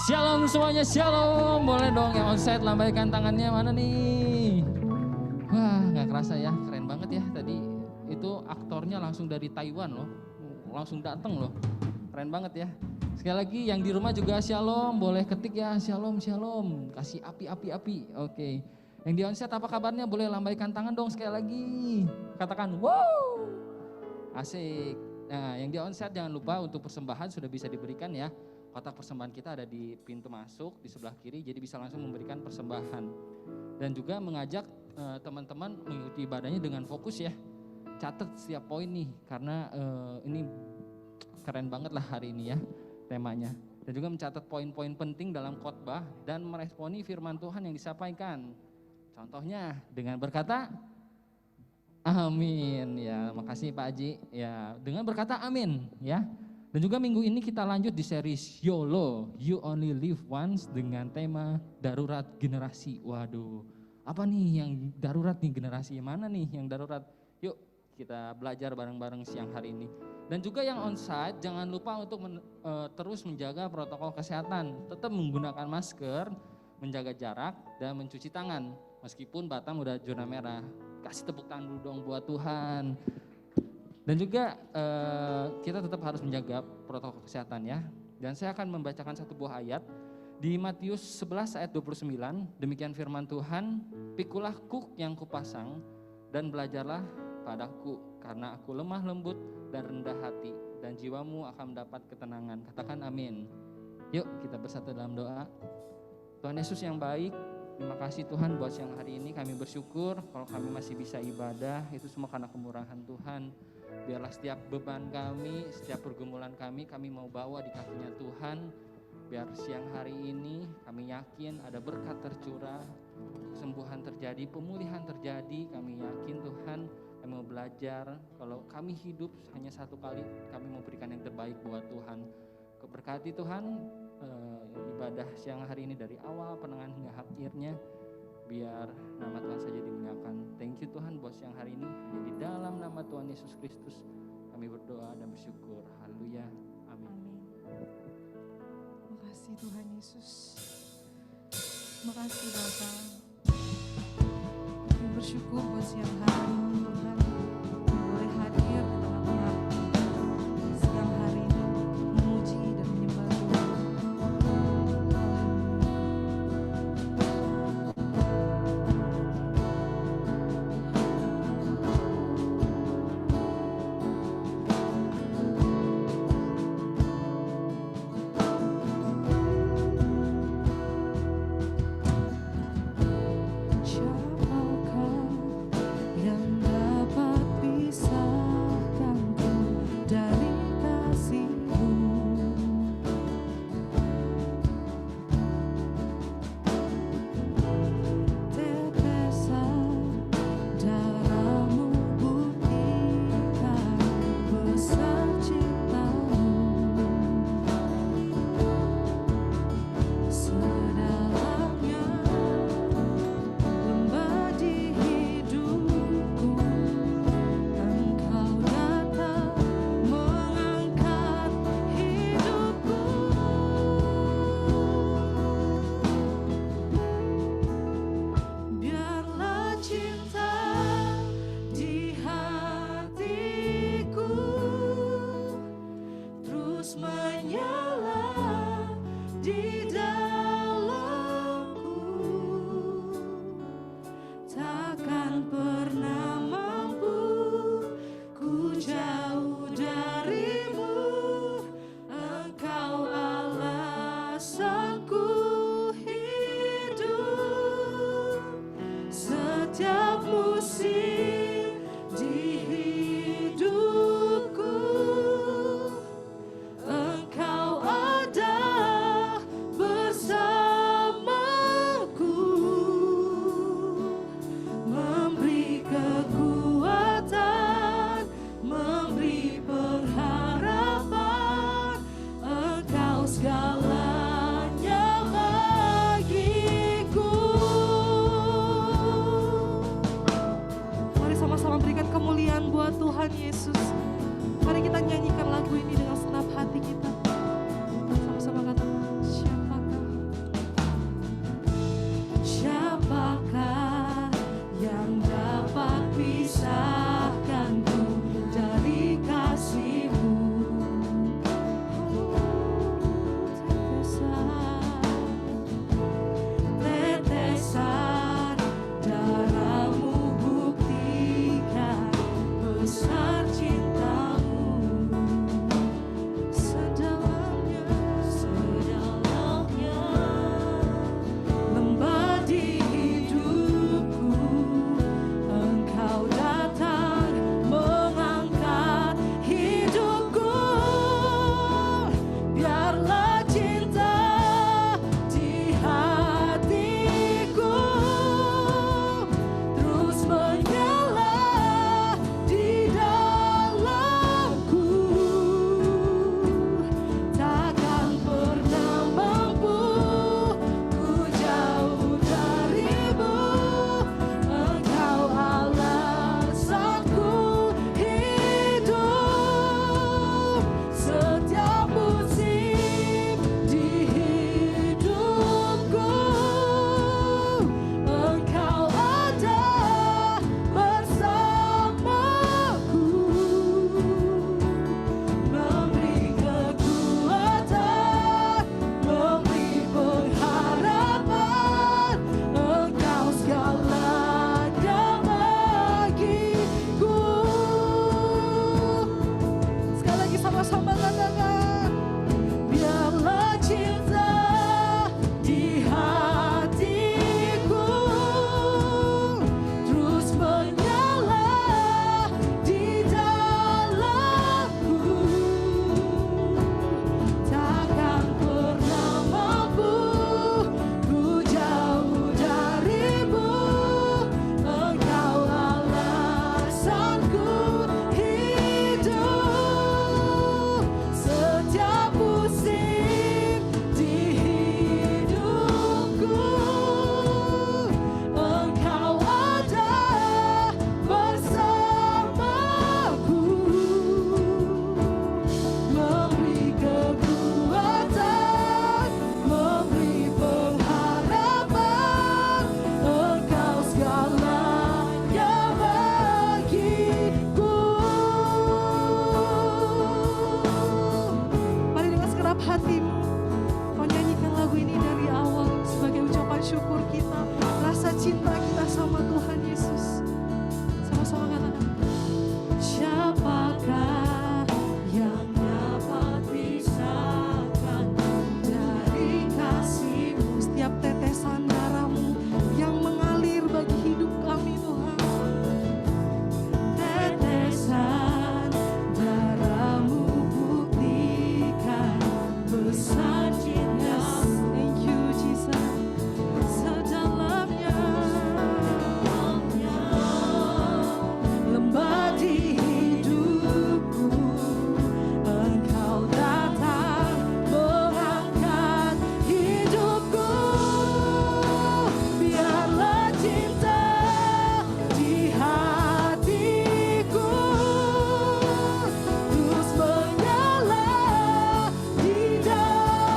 Shalom semuanya, shalom. Boleh dong yang onsite lambaikan tangannya, mana nih? Wah, gak kerasa ya, keren banget ya tadi. Itu aktornya langsung dari Taiwan loh, langsung dateng loh. Keren banget ya. Sekali lagi yang di rumah juga shalom, boleh ketik ya shalom, shalom. Kasih api. Oke. Yang di onsite apa kabarnya? Boleh lambaikan tangan dong sekali lagi. Katakan wow. Asik. Nah, yang di onsite jangan lupa untuk persembahan sudah bisa diberikan ya. Kotak persembahan kita ada di pintu masuk di sebelah kiri, jadi bisa langsung memberikan persembahan. Dan juga mengajak teman-teman mengikuti ibadahnya dengan fokus ya. Catat setiap poin nih, karena ini keren banget lah hari ini ya temanya. Dan juga mencatat poin-poin penting dalam khotbah dan meresponi firman Tuhan yang disampaikan. Contohnya dengan berkata amin ya, makasih Pak Haji ya, dengan berkata amin ya. Dan juga minggu ini kita lanjut di series YOLO, You Only Live Once, dengan tema darurat generasi. Waduh, apa nih yang darurat nih, generasi mana nih yang darurat? Yuk kita belajar bareng-bareng siang hari ini. Dan juga yang onsite jangan lupa untuk terus menjaga protokol kesehatan, tetap menggunakan masker, menjaga jarak dan mencuci tangan. Meskipun Batam udah zona merah, kasih tepuk tangan dulu dong buat Tuhan. Dan juga kita tetap harus menjaga protokol kesehatan ya. Dan saya akan membacakan satu buah ayat di Matius 11 ayat 29. Demikian firman Tuhan, pikulah kuk yang kupasang dan belajarlah padaku, karena aku lemah lembut dan rendah hati, dan jiwamu akan mendapat ketenangan. Katakan amin. Yuk kita bersatu dalam doa. Tuhan Yesus yang baik, terima kasih Tuhan buat siang hari ini. Kami bersyukur kalau kami masih bisa ibadah, itu semua karena kemurahan Tuhan. Biarlah setiap beban kami, setiap pergumulan kami mau bawa di kakinya Tuhan. Biar siang hari ini kami yakin ada berkat tercurah, kesembuhan terjadi, pemulihan terjadi. Kami yakin Tuhan, kami mau belajar kalau kami hidup hanya satu kali, kami mau berikan yang terbaik buat Tuhan. Keberkati Tuhan ibadah siang hari ini dari awal, pertengahan hingga akhirnya. Biar nama Tuhan saja dimuliakan. Thank you Tuhan buat siang hari ini. Hanya di dalam nama Tuhan Yesus Kristus kami berdoa dan bersyukur. Haleluya. Amin. Terima kasih Tuhan Yesus. Terima kasih Bapa. Kami bersyukur buat siang hari ini Tuhan. Boleh hadir di tengah-tengah siang hari ini, memuji dan menyembah Tuhan. syukur kita, rasa cinta kita sama Tuhan Yesus. Sama-sama katakan, siapakah yang dapat pisahkan dari kasih-Mu? Setiap tetesan darah-Mu yang mengalir bagi hidup kami Tuhan, tetesan darah-Mu buktikan besar cinta-Mu. Thank you Jesus. Sedalamnya lembah di hidupku, Engkau datang mengangkat hidupku. Biarlah cinta di hatiku terus menyala di dalam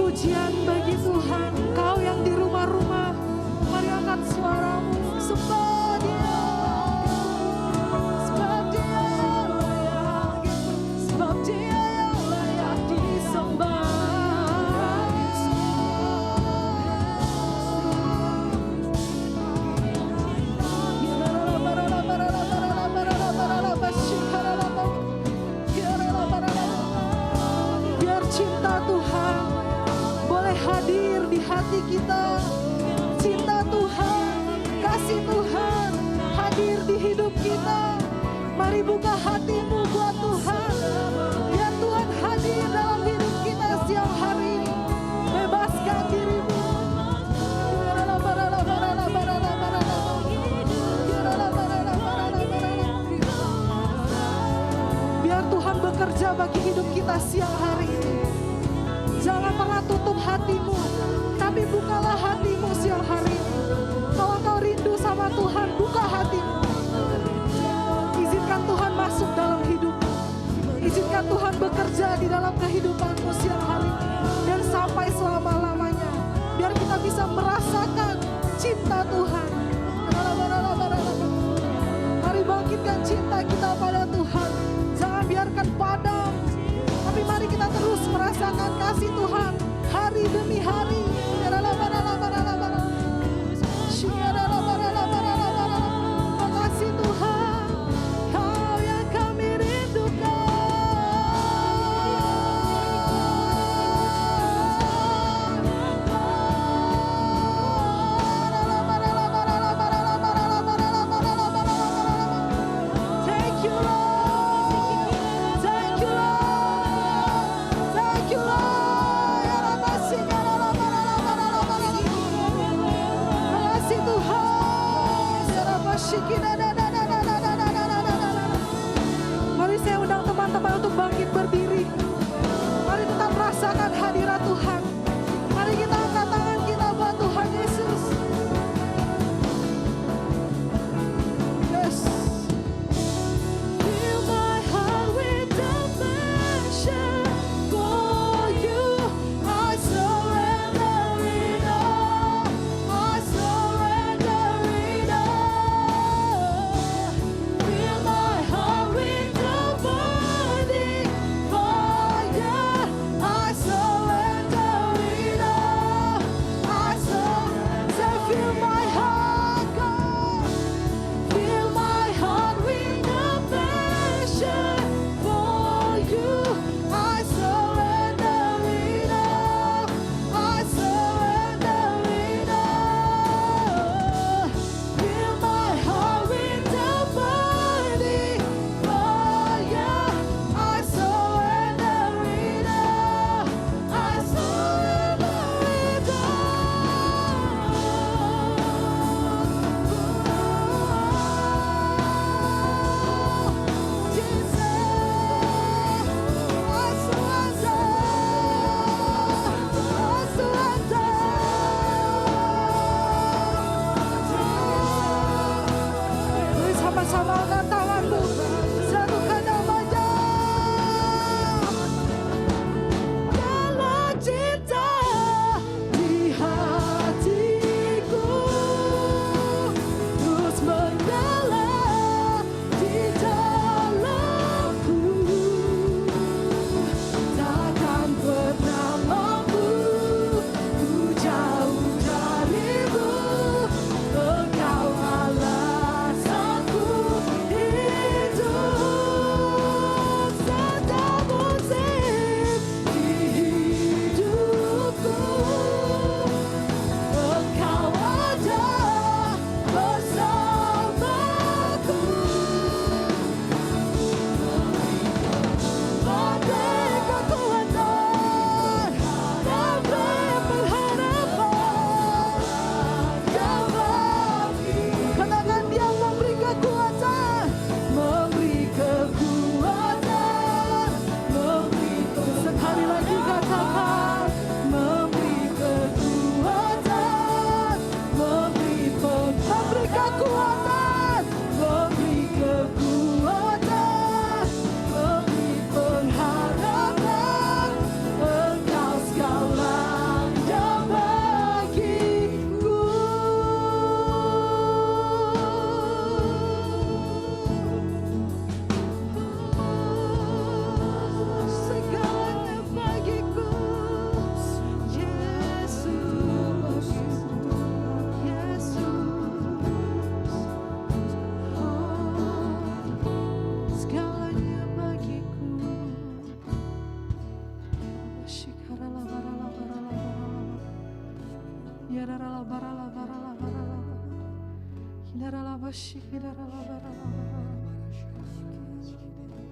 pujian bagi Tuhan. Kau yang di rumah-rumah, mari angkat suaramu. Sembah Dia, sebab Dia yang layak, sebab Dia yang layak disembah. Biar cinta Tuhan boleh hadir di hati kita. Cinta Tuhan, kasih Tuhan hadir di hidup kita. Mari buka hatimu buat Tuhan. Biar Tuhan hadir dalam hidup kita siang hari ini. Bebaskan dirimu. Biar Tuhan bekerja bagi hidup kita siang hari ini. Jangan pernah tutup hatimu, tapi bukalah hatimu siang hari ini. Kalau kau rindu sama Tuhan, buka hatimu. Izinkan Tuhan masuk dalam hidupmu. Izinkan Tuhan bekerja di dalam kehidupanmu siang hari ini. Dan sampai selama-lamanya. Biar kita bisa merasakan cinta Tuhan. Mari bangkitkan cinta kita pada Tuhan. Jangan biarkan padam. Tapi mari kita terus merasakan kasih Tuhan hari demi hari. Makasih Tuhan, Kau yang kami rindukan.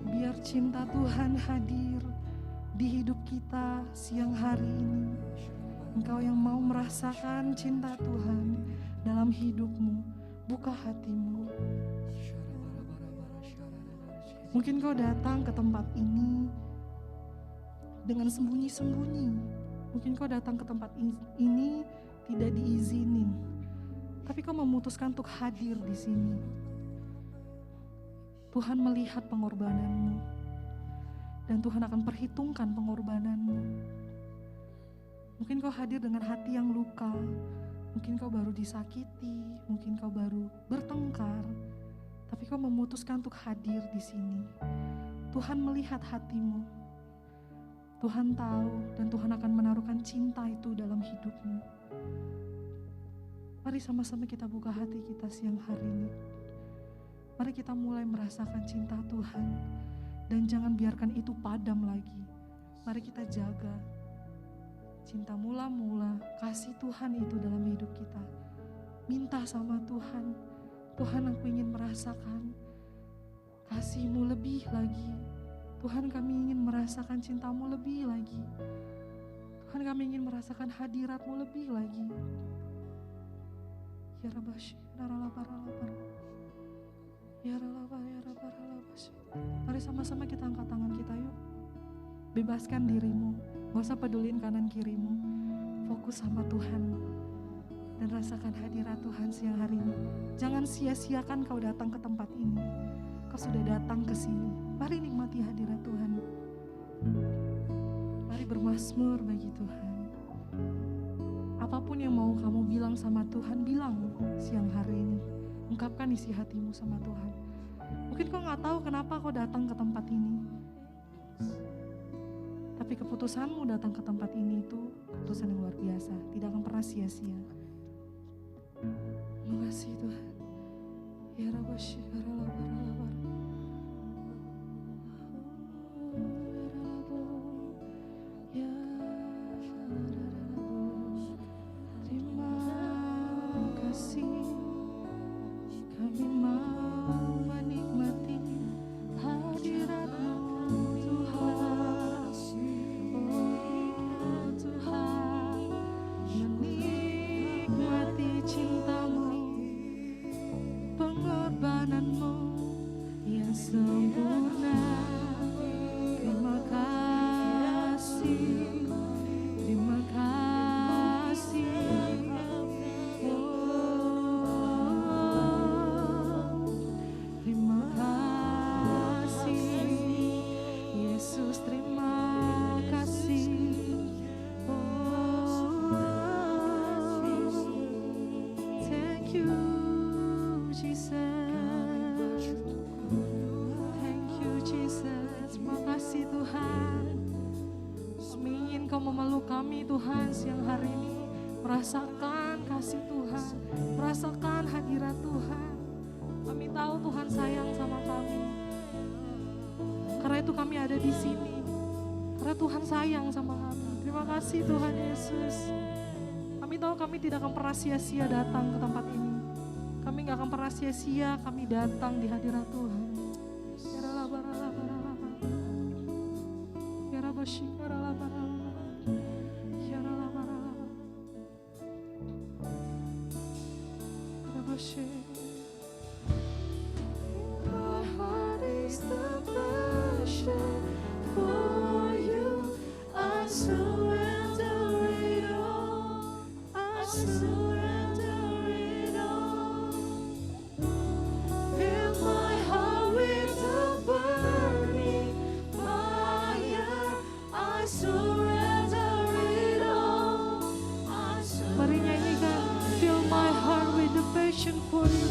Biar cinta Tuhan hadir di hidup kita siang hari ini. Engkau yang mau merasakan cinta Tuhan dalam hidupmu, buka hatimu. Mungkin kau datang ke tempat ini dengan sembunyi-sembunyi. Mungkin kau datang ke tempat ini tidak diizinin, tapi kau memutuskan untuk hadir di sini. Tuhan melihat pengorbananmu, dan Tuhan akan perhitungkan pengorbananmu. Mungkin kau hadir dengan hati yang luka, mungkin kau baru disakiti, mungkin kau baru bertengkar, tapi kau memutuskan untuk hadir di sini. Tuhan melihat hatimu, Tuhan tahu, dan Tuhan akan menaruhkan cinta itu dalam hidupmu. Mari sama-sama kita buka hati kita siang hari ini. Mari kita mulai merasakan cinta Tuhan, dan jangan biarkan itu padam lagi. Mari kita jaga cinta mula-mula, kasih Tuhan itu dalam hidup kita. Minta sama Tuhan, Tuhan aku ingin merasakan kasih-Mu lebih lagi. Tuhan kami ingin merasakan cinta-Mu lebih lagi. Tuhan kami ingin merasakan hadirat-Mu lebih lagi. Ya Rabbashi, mari sama-sama kita angkat tangan kita yuk. Bebaskan dirimu, gak usah pedulin kanan kirimu. Fokus sama Tuhan dan rasakan hadirat Tuhan siang hari ini. Jangan sia-siakan kau datang ke tempat ini. Kau sudah datang ke sini. Mari nikmati hadirat Tuhan. Mari bermazmur bagi Tuhan. Apapun yang mau kamu bilang sama Tuhan, bilang siang hari ini. Ungkapkan isi hatimu sama Tuhan. Mungkin kau gak tahu kenapa kau datang ke tempat ini, tapi keputusanmu datang ke tempat ini itu keputusan yang luar biasa. Tidak akan pernah sia-sia. Terima kasih Tuhan. Ya Rabbashi, Tuhan siang hari ini merasakan kasih Tuhan, merasakan hadirat Tuhan. Kami tahu Tuhan sayang sama kami. Karena itu kami ada di sini. Karena Tuhan sayang sama kami. Terima kasih Tuhan Yesus. Kami tahu kami tidak akan pernah sia-sia datang ke tempat ini. Kami gak akan pernah sia-sia kami datang di hadirat Tuhan. For you.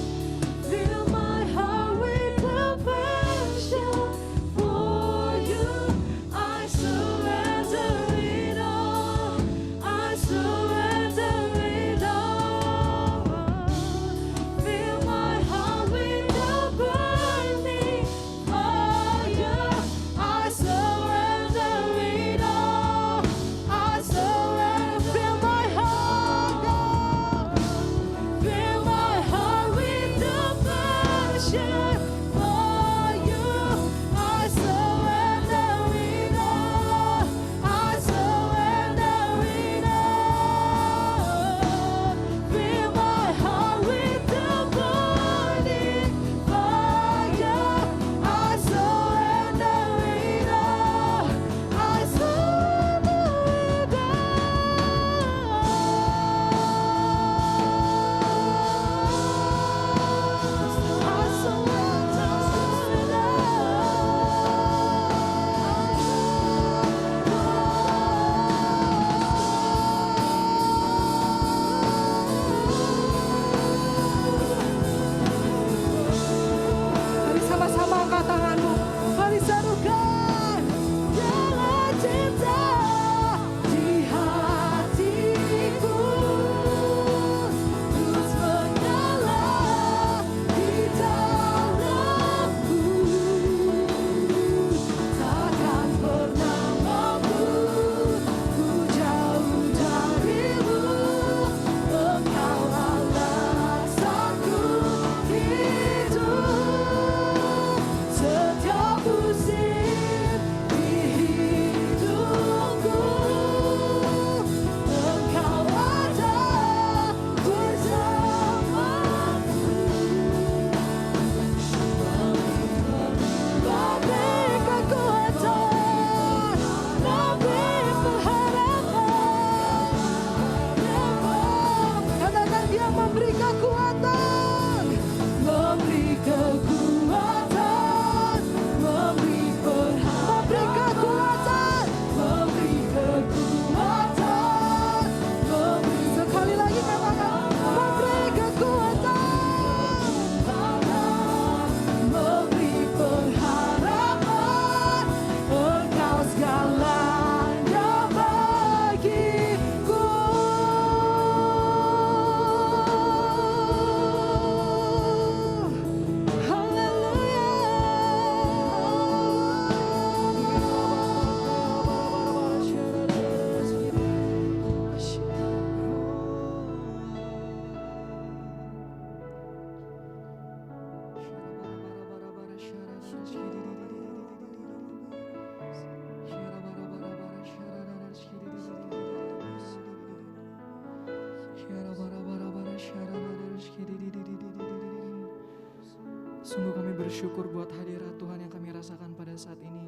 bersyukur buat hadirat Tuhan yang kami rasakan pada saat ini.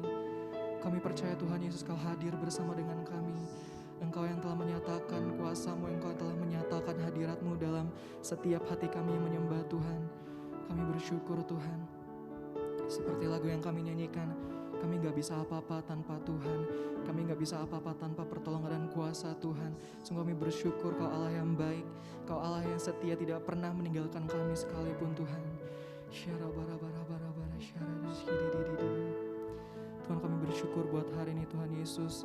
Kami percaya Tuhan Yesus Kau hadir bersama dengan kami. Engkau yang telah menyatakan kuasa-Mu, Engkau telah menyatakan hadirat-Mu dalam setiap hati kami yang menyembah Tuhan. Kami bersyukur Tuhan. Seperti lagu yang kami nyanyikan, kami gak bisa apa-apa tanpa Tuhan. Kami gak bisa apa-apa tanpa pertolongan dan kuasa Tuhan. Sungguh kami bersyukur Kau Allah yang baik, Kau Allah yang setia, tidak pernah meninggalkan kami sekalipun Tuhan. Tuhan, kami bersyukur buat hari ini Tuhan Yesus,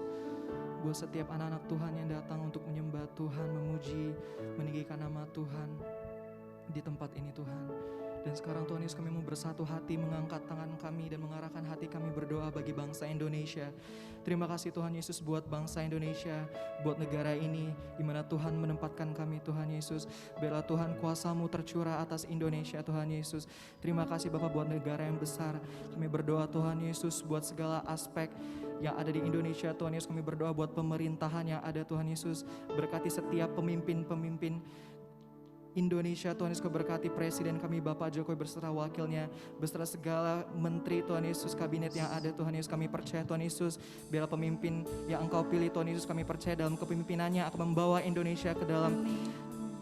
buat setiap anak-anak Tuhan yang datang untuk menyembah Tuhan, memuji, meninggikan nama Tuhan di tempat ini Tuhan. Dan sekarang Tuhan Yesus, kami mau bersatu hati, mengangkat tangan kami dan mengarahkan hati kami berdoa bagi bangsa Indonesia. Terima kasih Tuhan Yesus buat bangsa Indonesia, buat negara ini di mana Tuhan menempatkan kami Tuhan Yesus. Biarlah Tuhan kuasa-Mu tercurah atas Indonesia Tuhan Yesus. Terima kasih Bapak buat negara yang besar. Kami berdoa Tuhan Yesus buat segala aspek yang ada di Indonesia Tuhan Yesus. Kami berdoa buat pemerintahan yang ada Tuhan Yesus. Berkati setiap pemimpin-pemimpin Indonesia Tuhan Yesus, Kau berkati Presiden kami Bapak Jokowi beserta wakilnya, beserta segala menteri Tuhan Yesus, kabinet yang ada Tuhan Yesus. Kami percaya Tuhan Yesus, biarlah pemimpin yang Engkau pilih Tuhan Yesus, kami percaya dalam kepemimpinannya akan membawa Indonesia ke dalam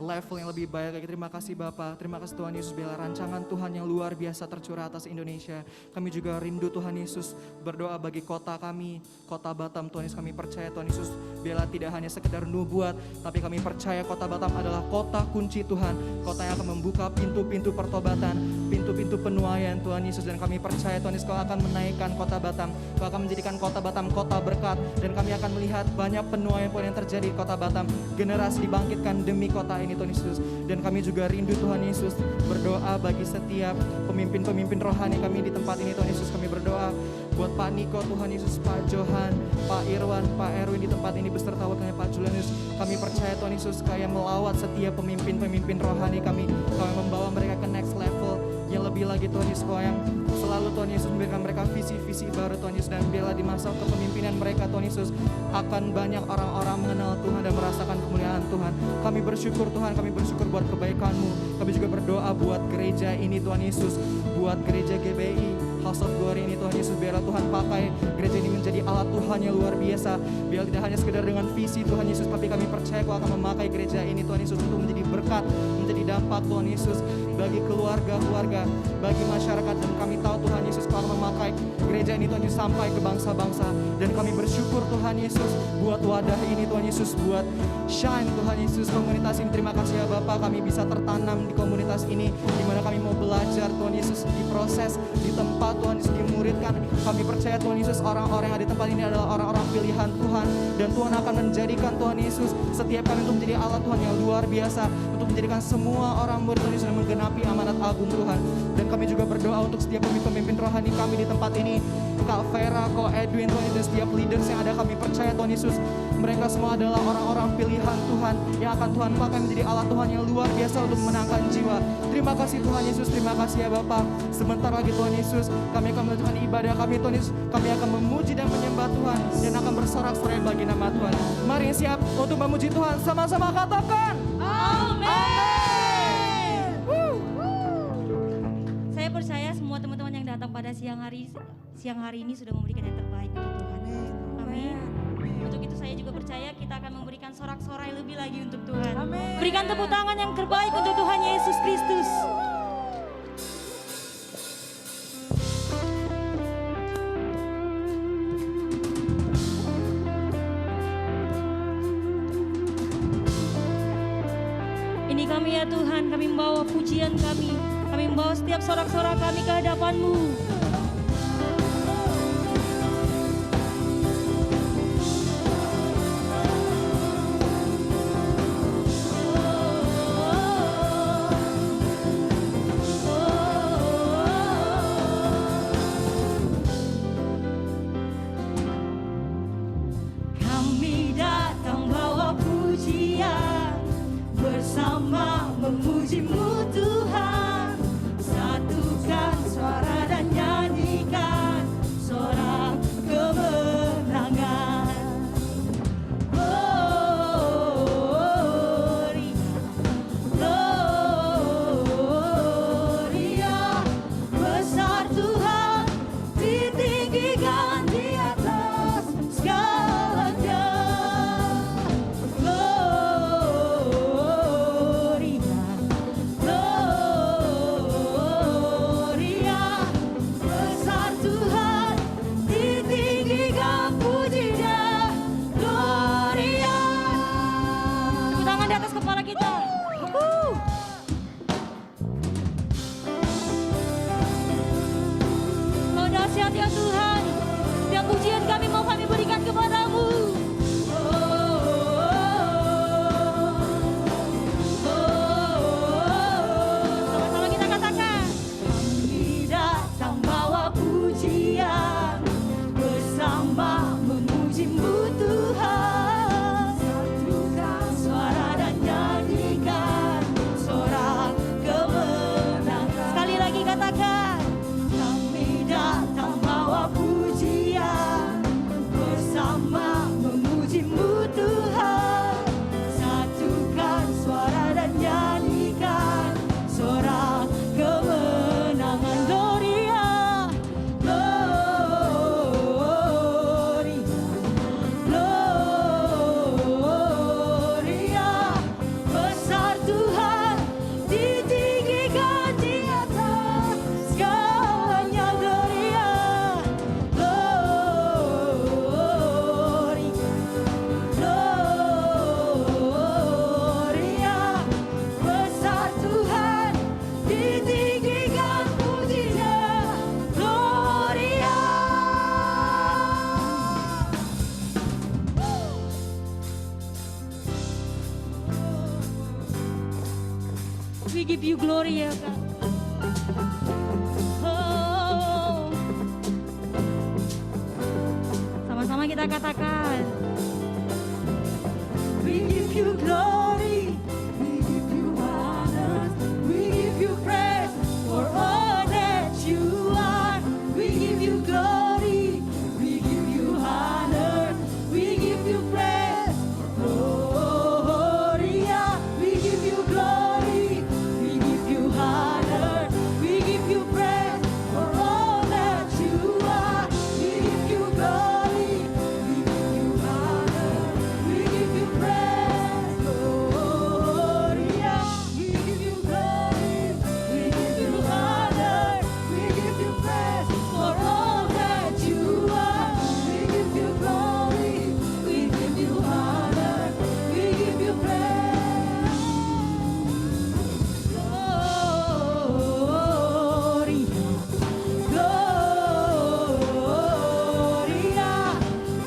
level yang lebih baik lagi. Terima kasih Bapa, terima kasih Tuhan Yesus, biarlah rancangan Tuhan yang luar biasa tercurah atas Indonesia. Kami juga rindu Tuhan Yesus, berdoa bagi kota kami, kota Batam Tuhan Yesus. Kami percaya Tuhan Yesus, biarlah tidak hanya sekedar nubuat, tapi kami percaya kota Batam adalah kota kunci Tuhan, kota yang akan membuka pintu-pintu pertobatan, pintu-pintu penuaian Tuhan Yesus. Dan kami percaya Tuhan Yesus, Kau akan menaikkan kota Batam, Kau akan menjadikan kota Batam kota berkat, dan kami akan melihat banyak penuaian yang terjadi di kota Batam. Generasi dibangkitkan demi kota ini Tuhan Yesus. Dan kami juga rindu Tuhan Yesus, berdoa bagi setiap pemimpin-pemimpin rohani kami di tempat ini Tuhan Yesus. Kami berdoa buat Pak Niko Tuhan Yesus, Pak Johan, Pak Irwan, Pak Erwin di tempat ini beserta wakilnya Pak Julianus. Kami percaya Tuhan Yesus, Kau yang melawat setiap pemimpin-pemimpin rohani kami, Kau yang membawa mereka ke next level yang lebih lagi Tuhan Yesus. Kau yang selalu Tuhan Yesus memberikan mereka visi-visi baru Tuhan Yesus. Dan biarlah di masa kepemimpinan mereka Tuhan Yesus, akan banyak orang-orang mengenal Tuhan dan merasakan kemuliaan Tuhan. Kami bersyukur Tuhan, kami bersyukur buat kebaikan-Mu. Kami juga berdoa buat gereja ini Tuhan Yesus, buat gereja GBI House of Glory ini Tuhan Yesus. Biarlah Tuhan pakai gereja ini menjadi alat Tuhan yang luar biasa. Biar tidak hanya sekedar dengan visi Tuhan Yesus, tapi kami percaya Kau akan memakai gereja ini Tuhan Yesus untuk menjadi berkat, menjadi dampak Tuhan Yesus bagi keluarga-keluarga, bagi masyarakat. Dan kami tahu Tuhan Yesus, Kau akan memakai gereja ini Tuhan Yesus sampai ke bangsa-bangsa. Dan kami bersyukur Tuhan Yesus buat wadah ini Tuhan Yesus, buat Shine Tuhan Yesus, komunitas ini. Terima kasih ya Bapak, kami bisa tertanam di komunitas ini, di mana kami mau belajar Tuhan Yesus, diproses, di tempat Tuhan Yesus dimuridkan. Kami percaya Tuhan Yesus, orang-orang yang ada di tempat ini adalah orang-orang pilihan Tuhan, dan Tuhan akan menjadikan Tuhan Yesus setiap kami untuk menjadi alat Tuhan yang luar biasa, untuk menjadikan semua orang murid Tuhan Yesus dan menggenapi amanat agung Tuhan. Dan kami juga berdoa untuk setiap pemimpin rohani kami di tempat ini, Kak Vera, Kak Edwin Tuhan Yesus, dan setiap leaders yang ada. Kami percaya Tuhan Yesus, mereka semua adalah orang-orang pilihan Tuhan yang akan Tuhan pakai menjadi alat Tuhan yang luar biasa untuk memenangkan jiwa. Terima kasih Tuhan Yesus, terima kasih ya Bapa. Sebentar lagi Tuhan Yesus, kami akan melanjutkan ibadah kami Tuhan Yesus. Kami akan memuji dan menyembah Tuhan, dan akan bersorak-sorai bagi nama Tuhan. Mari siap untuk memuji Tuhan, sama-sama katakan Amin. Saya percaya semua teman-teman yang datang pada siang hari ini sudah memberikan yang terbaik untuk Tuhan. Amin. Untuk itu saya juga percaya kita akan memberikan sorak-sorai lebih lagi untuk Tuhan. Amin. Berikan tepuk tangan yang terbaik untuk Tuhan Yesus Kristus. Ini kami ya Tuhan, kami membawa pujian kami membawa setiap sorak-sorak kami ke hadapan-Mu. Kami datang bawa pujian, bersama memuji-Mu Tuhan, satukan suara dan nyanyi. We give you glory ya God. Oh. Sama-sama kita katakan. We give you glory, we give you honor, we give you praise for all that you are. We give you glory, we give you honor, we give you praise for gloria. We give you glory, we give you honor, we give you praise for all that you are. We give you glory, we give you honor, we give you praise, Gloria. We give you glory, we give you honor, we give you praise for all that you are. We give you glory, we give you honor, we give you praise, Gloria.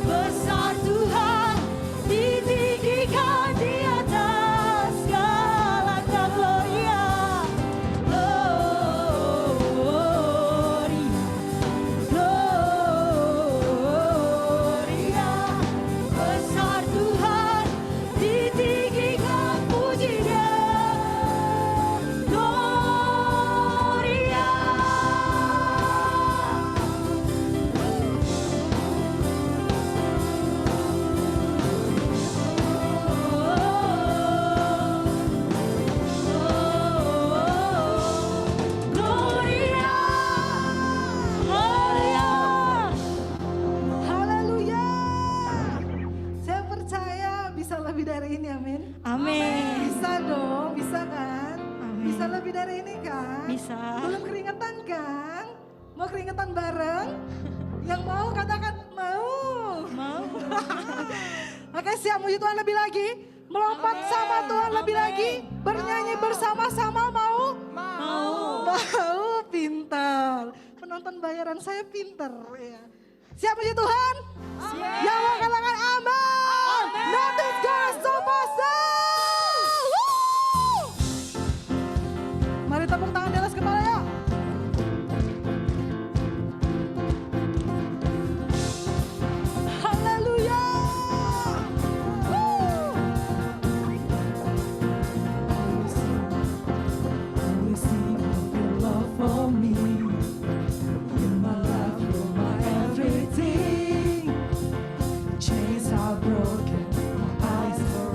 Besar Tuhan, ditinggikan di atas segala gloria. Gloria. Besar Tuhan, ditinggikan pujinya. Gloria. Gloria. Haleluya. Saya percaya bisa lebih dari ini, amin. Amin. Bisa dong, bisa kan? Amin. Bisa lebih dari ini kan? Bisa. Belum keringetan kan? Mau keringetan bareng? Yang mau katakan mau. Mau. Oke, siap muji Tuhan lebih lagi. Melompat sama Tuhan lebih lagi. Bernyanyi bersama-sama mau? Mau. Mau, pintar. Penonton bayaran saya pintar ya. Siap muji Tuhan? Yang mau katakan amin. Nothing goes so possible. Woo! Mari tepuk tangan di atas kepala ya. Haleluya. Woo! I sing of your love for me. In my life, you're my everything. Chains are broken, my eyes are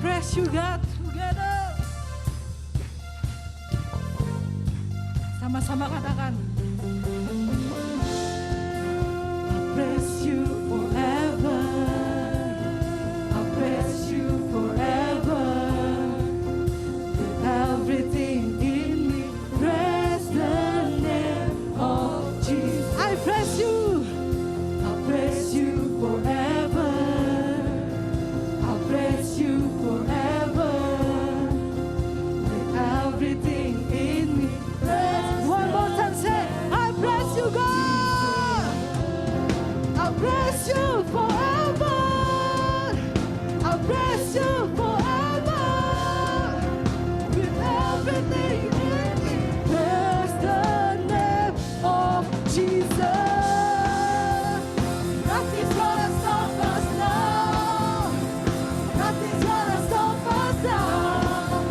praise you God together. Sama-sama katakan. I praise you forever. I praise you forever. With everything in me, praise the name of Jesus. I praise you. I praise you forever. I praise you forever. With everything in me, praise. One more time, say, I praise you, God. I praise you forever. I praise you forever. With everything in me, praise the name of Jesus. Nothing's gonna stop us now. Nothing's gonna stop us now.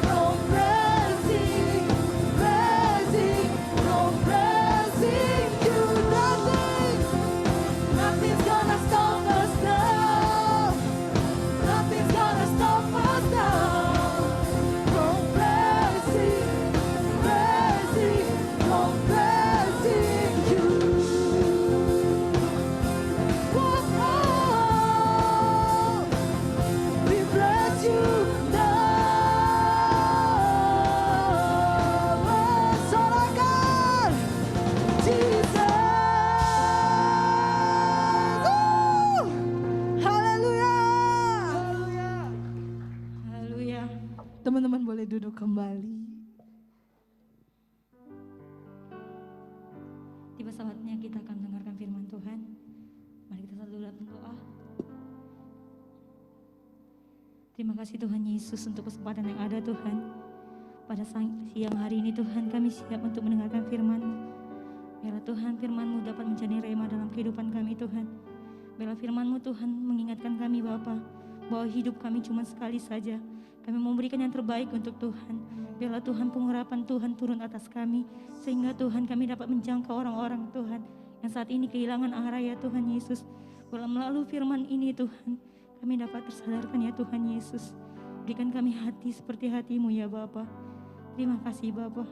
From praising, praising, from praising you. Nothing's gonna stop us now. Nothing's gonna stop us now. From praising, praising, from praising you. Whoa, we praise you now. Sorakan, Jesus. Haleluya. Haleluya. Teman-teman boleh duduk kembali. Tiba saatnya kita akan mendengarkan firman Tuhan. Mari kita satu dalam doa. Terima kasih Tuhan Yesus untuk kesempatan yang ada Tuhan. Pada siang hari ini Tuhan kami siap untuk mendengarkan firman-Mu. Biarlah Tuhan firman-Mu dapat menjadi rema dalam kehidupan kami Tuhan. Biarlah firman-Mu Tuhan mengingatkan kami Bapa bahwa hidup kami cuma sekali saja. Kami memberikan yang terbaik untuk Tuhan. Biarlah Tuhan pengharapan Tuhan turun atas kami. Sehingga Tuhan kami dapat menjangkau orang-orang Tuhan yang saat ini kehilangan arah ya Tuhan Yesus. Biarlah melalui firman ini Tuhan kami dapat tersadarkan ya Tuhan Yesus. Berikan kami hati seperti hati-Mu ya Bapa. Terima kasih Bapa.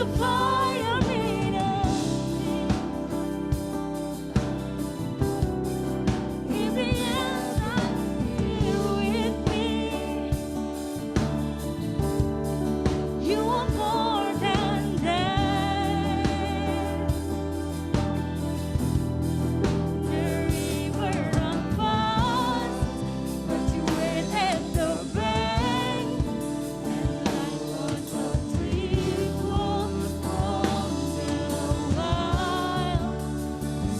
the fire in us. In the end, I'm here with me. You are more than that. The river runs fast, but you wait at the bank. And life was a trickle from the wild.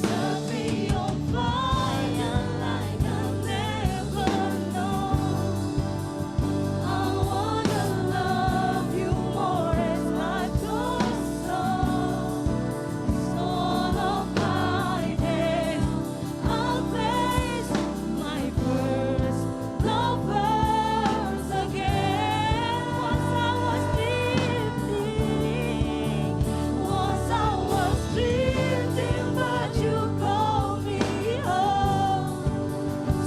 Set me on fire like I've never known. I wanna love you more as life goes on. All of my days, I'll place my first love verse again. Once I was drifting, but you called me home.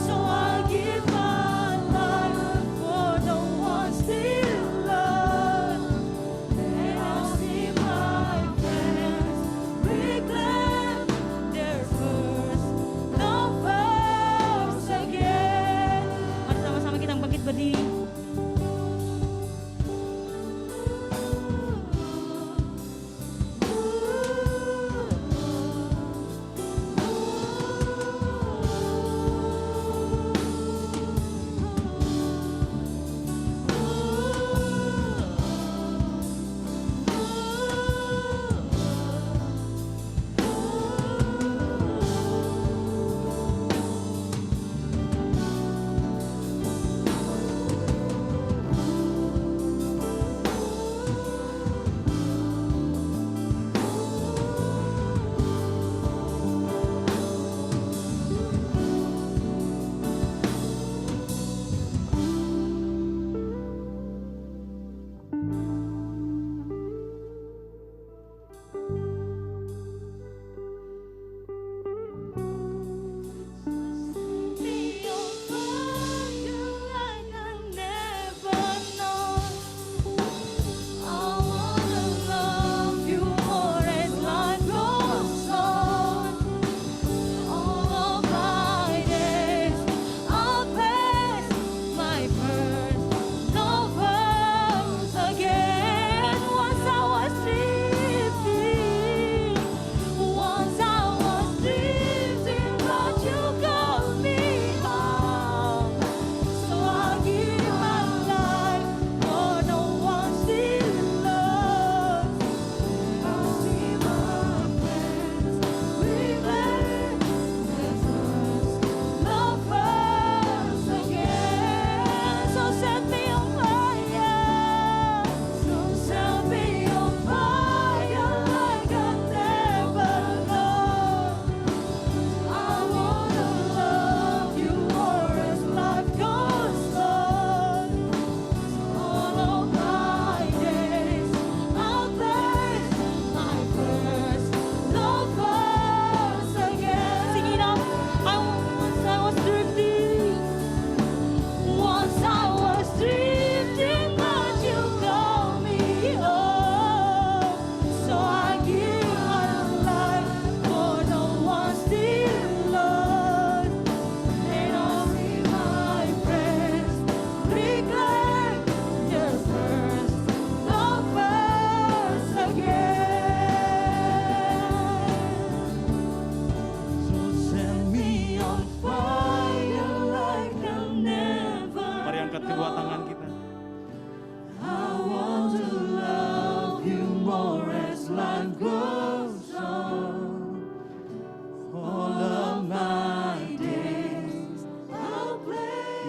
So I give my life for the one still lost. And I'll see my friends reclaim their first love verse again. Mari sama-sama kita bangkit berdiri.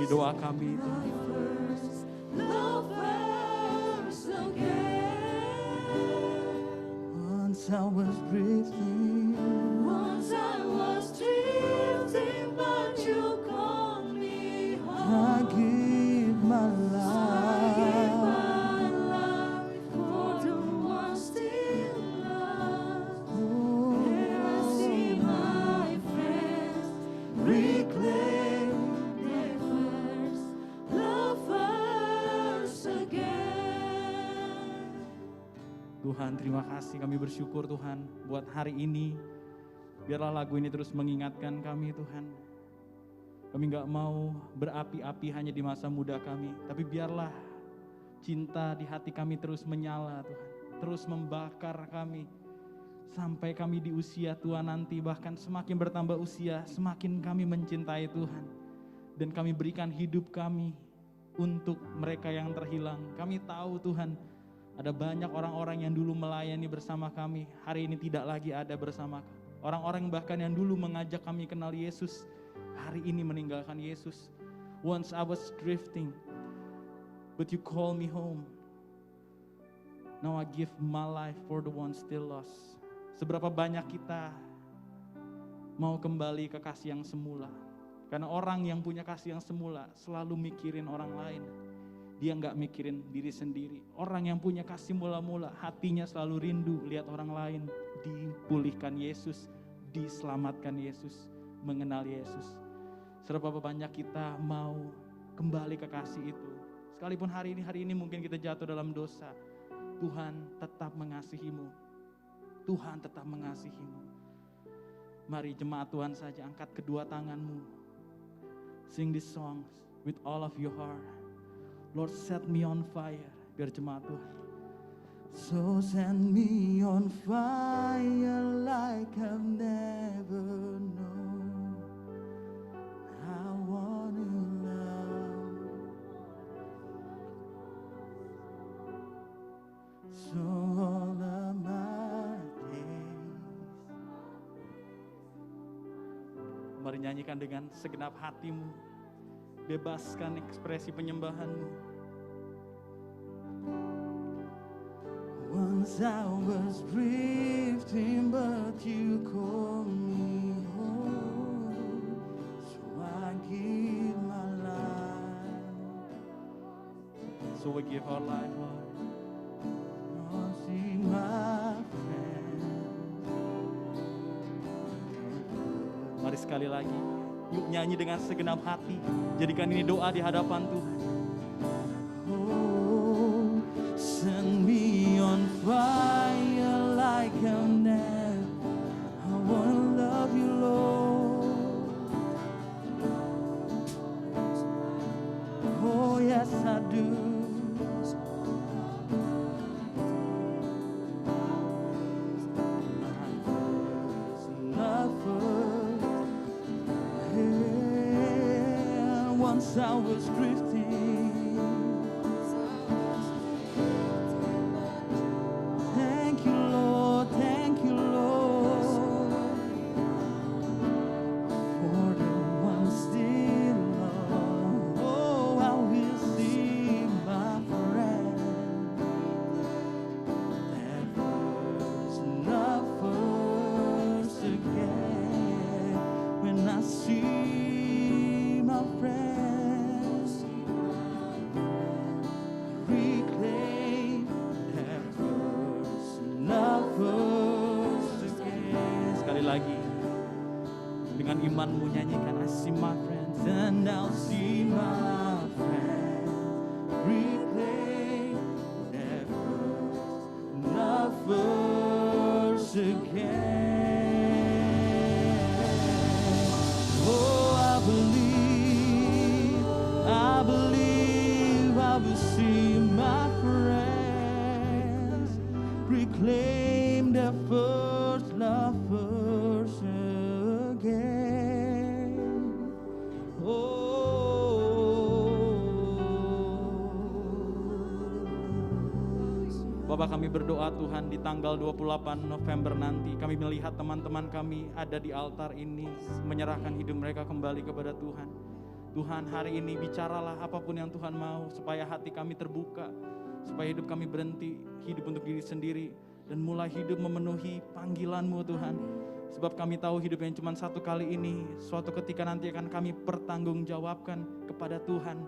Doa kami itu. Once I was drifting, but you called me home. I give my life. For the one still lost. Oh, And I see my friends reclaim their first lovers again. Tuhan, terima kasih, kami bersyukur Tuhan buat hari ini. Biarlah lagu ini terus mengingatkan kami Tuhan. Kami gak mau berapi-api hanya di masa muda kami, tapi biarlah cinta di hati kami terus menyala Tuhan. Terus membakar kami sampai kami di usia tua nanti, bahkan semakin bertambah usia, semakin kami mencintai Tuhan. Dan kami berikan hidup kami untuk mereka yang terhilang. Kami tahu Tuhan, ada banyak orang-orang yang dulu melayani bersama kami, hari ini tidak lagi ada bersama kami. Orang-orang bahkan yang dulu mengajak kami kenal Yesus, hari ini meninggalkan Yesus. Once I was drifting, but you call me home. Now I give my life for the one still lost. Seberapa banyak kita mau kembali ke kasih yang semula. Karena orang yang punya kasih yang semula selalu mikirin orang lain. Dia gak mikirin diri sendiri. Orang yang punya kasih mula-mula, hatinya selalu rindu lihat orang lain dipulihkan Yesus, diselamatkan Yesus, mengenal Yesus. Seberapa banyak kita mau kembali ke kasih itu. Sekalipun hari ini mungkin kita jatuh dalam dosa, Tuhan tetap mengasihimu. Tuhan tetap mengasihimu. Mari jemaat Tuhan saja angkat kedua tanganmu. Sing this song with all of your heart. Lord, set me on fire. Biar jemaat Tuhan. So set me on fire like I've never known. I wanna love. So all of my days. Mari nyanyikan dengan segenap hatimu. Bebaskan ekspresi penyembahanmu. Once I was drifting, but you called me home. So I give my life. So we give our life, Lord. Oh, see my friend. Mari sekali lagi, yuk nyanyi dengan segenap hati. Jadikan ini doa di hadapan Tuhan. Oh, send me on fire like I'll never. I wanna love you, Lord. Oh, yes, I do. Once I was drifting. Thank you, Lord, thank you, Lord, for the one still lost. Oh, I will see my friend. That first love first again. When I see my friend. Sekali lagi dengan imanmu nyanyikan, I see my friends and I'll see my friends reclaim that first love first again. Oh, I believe I will see my friends reclaim their first love first again. Bapak, kami berdoa Tuhan di tanggal 28 November nanti kami melihat teman-teman kami ada di altar ini menyerahkan hidup mereka kembali kepada Tuhan. Tuhan, hari ini bicaralah apapun yang Tuhan mau supaya hati kami terbuka, supaya hidup kami berhenti hidup untuk diri sendiri dan mulai hidup memenuhi panggilan-Mu Tuhan. Sebab kami tahu hidup yang cuma satu kali ini, suatu ketika nanti akan kami pertanggungjawabkan kepada Tuhan.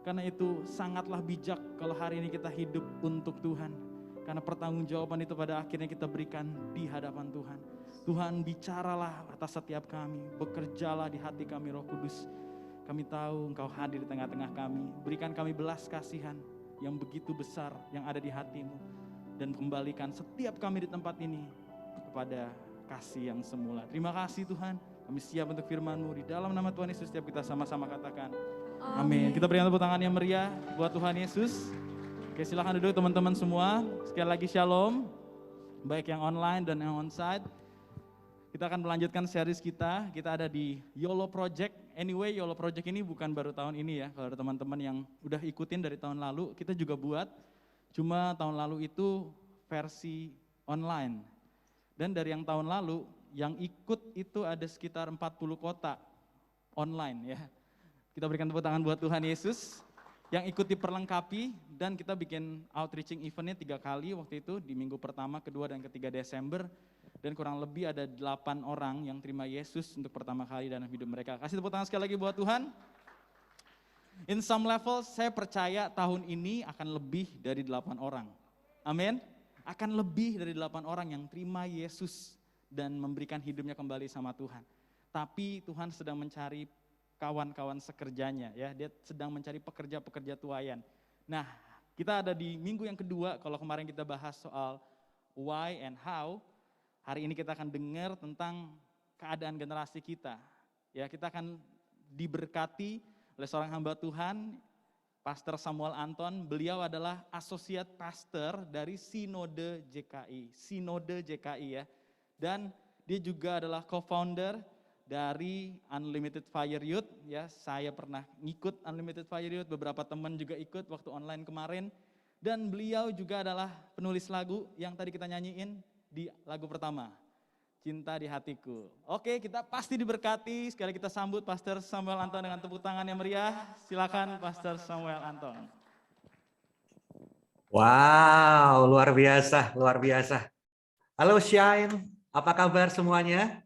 Karena itu sangatlah bijak kalau hari ini kita hidup untuk Tuhan. Karena pertanggungjawaban itu pada akhirnya kita berikan di hadapan Tuhan. Tuhan, bicaralah atas setiap kami, bekerjalah di hati kami Roh Kudus. Kami tahu Engkau hadir di tengah-tengah kami. Berikan kami belas kasihan yang begitu besar yang ada di hati-Mu. dan kembalikan setiap kami di tempat ini kepada kasih yang semula. Terima kasih Tuhan, kami siap untuk firman-Mu. Di dalam nama Tuhan Yesus setiap kita sama-sama katakan amin. Kita berikan tepuk tangan yang meriah buat Tuhan Yesus. Oke, silakan duduk teman-teman semua. Sekali lagi shalom, baik yang online dan yang onsite. Kita akan melanjutkan series kita. Kita ada di YOLO Project. Anyway, YOLO Project ini bukan baru tahun ini ya. Kalau ada teman-teman yang udah ikutin dari tahun lalu, kita juga buat. Cuma tahun lalu itu versi online. Dan dari yang tahun lalu, yang ikut itu ada sekitar 40 kota online ya. Kita berikan tepuk tangan buat Tuhan Yesus. Yang ikut diperlengkapi, dan kita bikin outreaching eventnya 3 kali waktu itu, di minggu pertama, kedua, dan ketiga Desember. Dan kurang lebih ada 8 orang yang terima Yesus untuk pertama kali dalam hidup mereka. Kasih tepuk tangan sekali lagi buat Tuhan. In some level, saya percaya tahun ini akan lebih dari 8 orang. Amin. Akan lebih dari 8 orang yang terima Yesus dan memberikan hidupnya kembali sama Tuhan. Tapi Tuhan sedang mencari kawan-kawan sekerjanya ya. Dia sedang mencari pekerja-pekerja tuayan. Nah, kita ada di minggu yang kedua. Kalau kemarin kita bahas soal why and how, hari ini kita akan dengar tentang keadaan generasi kita. Ya, kita akan diberkati oleh seorang hamba Tuhan, Pastor Samuel Anton. Beliau adalah associate pastor dari Sinode JKI. Sinode JKI ya. Dan dia juga adalah co-founder dari Unlimited Fire Youth ya. Saya pernah ngikut Unlimited Fire Youth, beberapa teman juga ikut waktu online kemarin. Dan beliau juga adalah penulis lagu yang tadi kita nyanyiin di lagu pertama, Cinta di Hatiku. Oke, kita pasti diberkati. Sekali kita sambut Pastor Samuel Anton dengan tepuk tangan yang meriah. Silakan Pastor Samuel Anton. Wow, luar biasa, luar biasa. Halo Shine, apa kabar semuanya?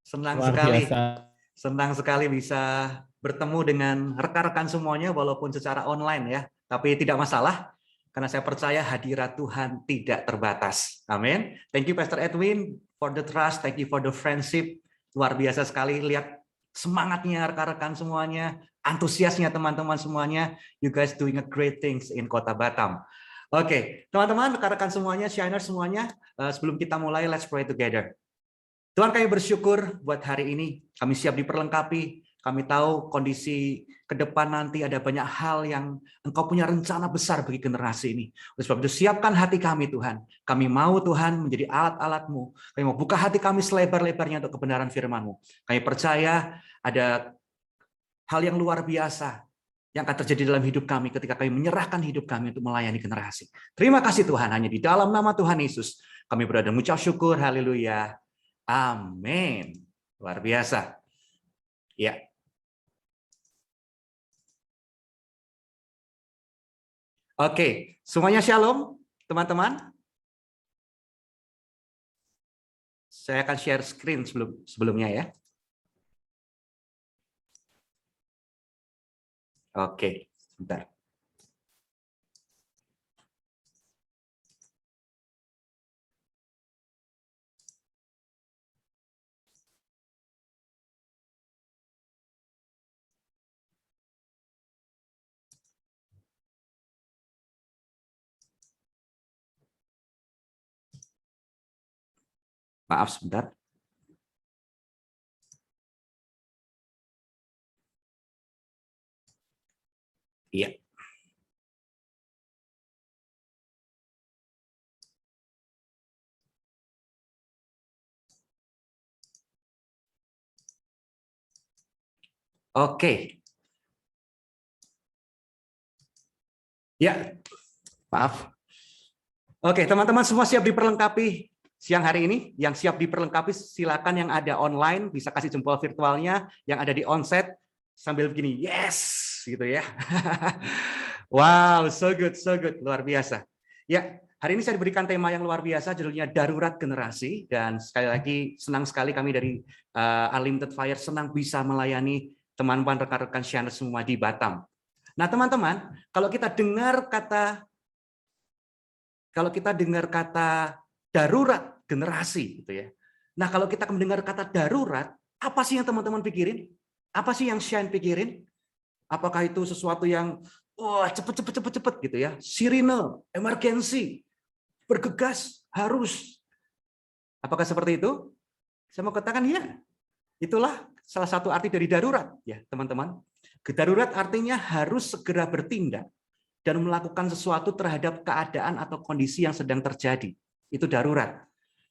Senang sekali bisa bertemu dengan rekan-rekan semuanya walaupun secara online ya. Tapi tidak masalah, karena saya percaya hadirat Tuhan tidak terbatas. Amin. Thank you Pastor Edwin for the trust, thank you for the friendship. Luar biasa sekali lihat semangatnya rekan-rekan semuanya, antusiasnya teman-teman semuanya. You guys doing a great things in Kota Batam. Oke, teman-teman, rekan-rekan semuanya, Shiners semuanya, sebelum kita mulai, let's pray together. Tuhan, kami bersyukur buat hari ini, kami siap diperlengkapi, kami tahu kondisi ke depan nanti ada banyak hal yang Engkau punya rencana besar bagi generasi ini. Oleh sebab itu siapkan hati kami Tuhan, kami mau Tuhan menjadi alat-alat-Mu, kami mau buka hati kami selebar-lebarnya untuk kebenaran firman-Mu. Kami percaya ada hal yang luar biasa yang akan terjadi dalam hidup kami ketika kami menyerahkan hidup kami untuk melayani generasi. Terima kasih Tuhan, hanya di dalam nama Tuhan Yesus kami berada mengucap syukur, haleluya. Amin. Luar biasa. Ya. Oke, semuanya shalom, teman-teman. Saya akan share screen sebelumnya ya. Oke, sebentar. Maaf sebentar. Iya. Oke. Ya, maaf. Oke, teman-teman semua siap diperlengkapi siang hari ini? Yang siap diperlengkapi silakan, yang ada online bisa kasih jempol virtualnya, yang ada di onsite sambil begini, yes, gitu ya. Wow, so good, luar biasa. Ya, hari ini saya diberikan tema yang luar biasa, judulnya Darurat Generasi, dan sekali lagi senang sekali kami dari Unlimited Fire senang bisa melayani teman-teman rekan-rekan Shiners semua di Batam. Nah, teman-teman, kalau kita dengar kata darurat generasi gitu ya. Nah, kalau kita mendengar kata darurat, apa sih yang teman-teman pikirin? Apa sih yang Shine pikirin? Apakah itu sesuatu yang wah cepet gitu ya? Sirine, emergency. bergegas, harus. Apakah seperti itu? Saya mau katakan ya. Itulah salah satu arti dari darurat, ya teman-teman. Darurat artinya harus segera bertindak dan melakukan sesuatu terhadap keadaan atau kondisi yang sedang terjadi. Itu darurat.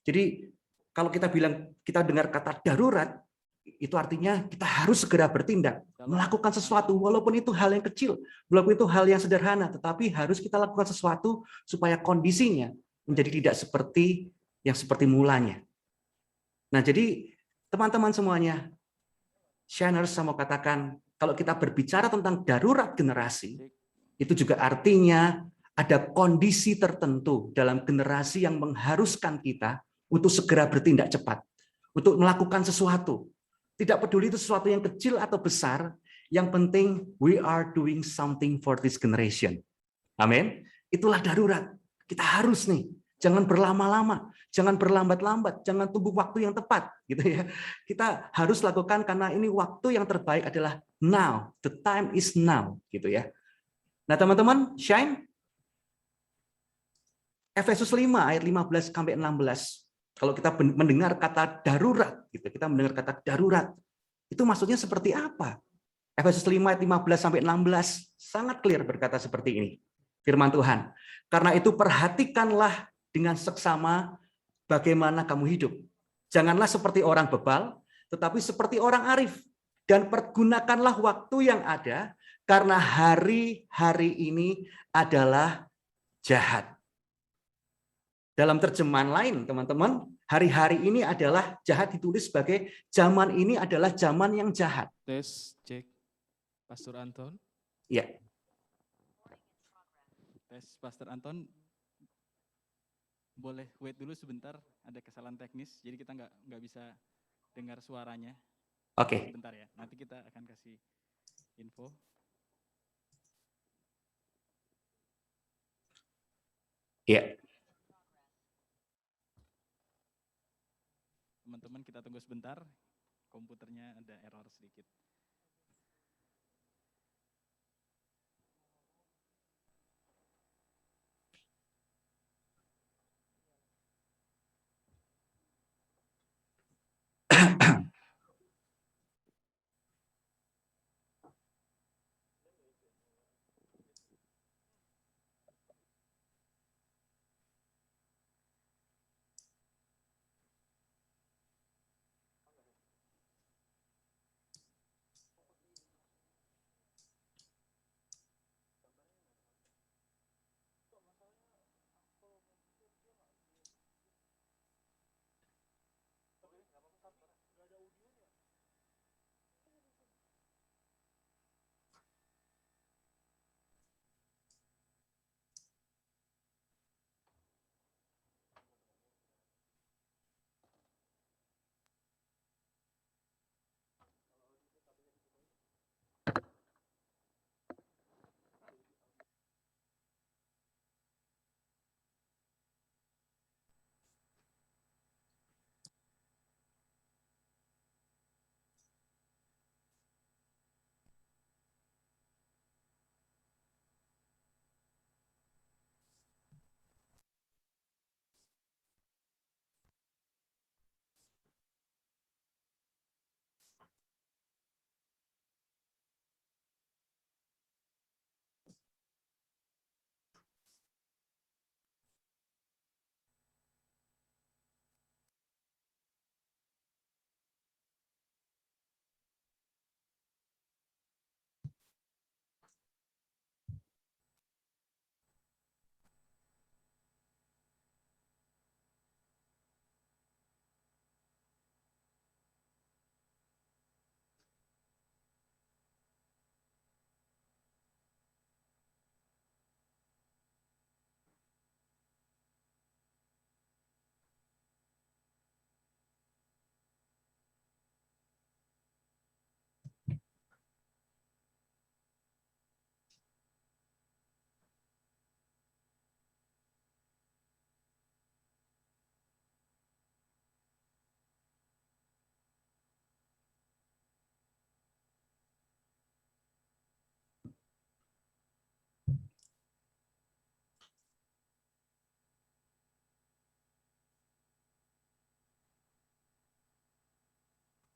Jadi kalau kita dengar kata darurat, itu artinya kita harus segera bertindak, melakukan sesuatu, walaupun itu hal yang kecil, walaupun itu hal yang sederhana, tetapi harus kita lakukan sesuatu supaya kondisinya menjadi tidak seperti yang seperti mulanya. Nah, jadi teman-teman semuanya, Shiners, saya mau katakan, kalau kita berbicara tentang darurat generasi, itu juga artinya ada kondisi tertentu dalam generasi yang mengharuskan kita untuk segera bertindak cepat, untuk melakukan sesuatu. Tidak peduli itu sesuatu yang kecil atau besar, yang penting we are doing something for this generation. Amin. Itulah darurat. Kita harus nih, jangan berlama-lama, jangan berlambat-lambat, jangan tunggu waktu yang tepat, gitu ya. Kita harus lakukan karena ini waktu yang terbaik adalah now. The time is now, gitu ya. Nah, teman-teman, Shine Efesus 5 ayat 15 sampai 16. Kalau kita mendengar kata darurat, gitu, kita mendengar kata darurat, itu maksudnya seperti apa? Efesus 5 ayat 15 sampai 16 sangat clear berkata seperti ini. Firman Tuhan. Karena itu perhatikanlah dengan seksama bagaimana kamu hidup. Janganlah seperti orang bebal, tetapi seperti orang arif. Dan pergunakanlah waktu yang ada, karena hari-hari ini adalah jahat. Dalam terjemahan lain, teman-teman, hari-hari ini adalah jahat ditulis sebagai zaman ini adalah zaman yang jahat. Tes, cek. Pastor Anton. Ya. Tes, Pastor Anton. Boleh wait dulu sebentar, ada kesalahan teknis, jadi kita nggak bisa dengar suaranya. Oke. Sebentar ya, nanti kita akan kasih info. Ya. Teman-teman kita tunggu sebentar, komputernya ada error sedikit.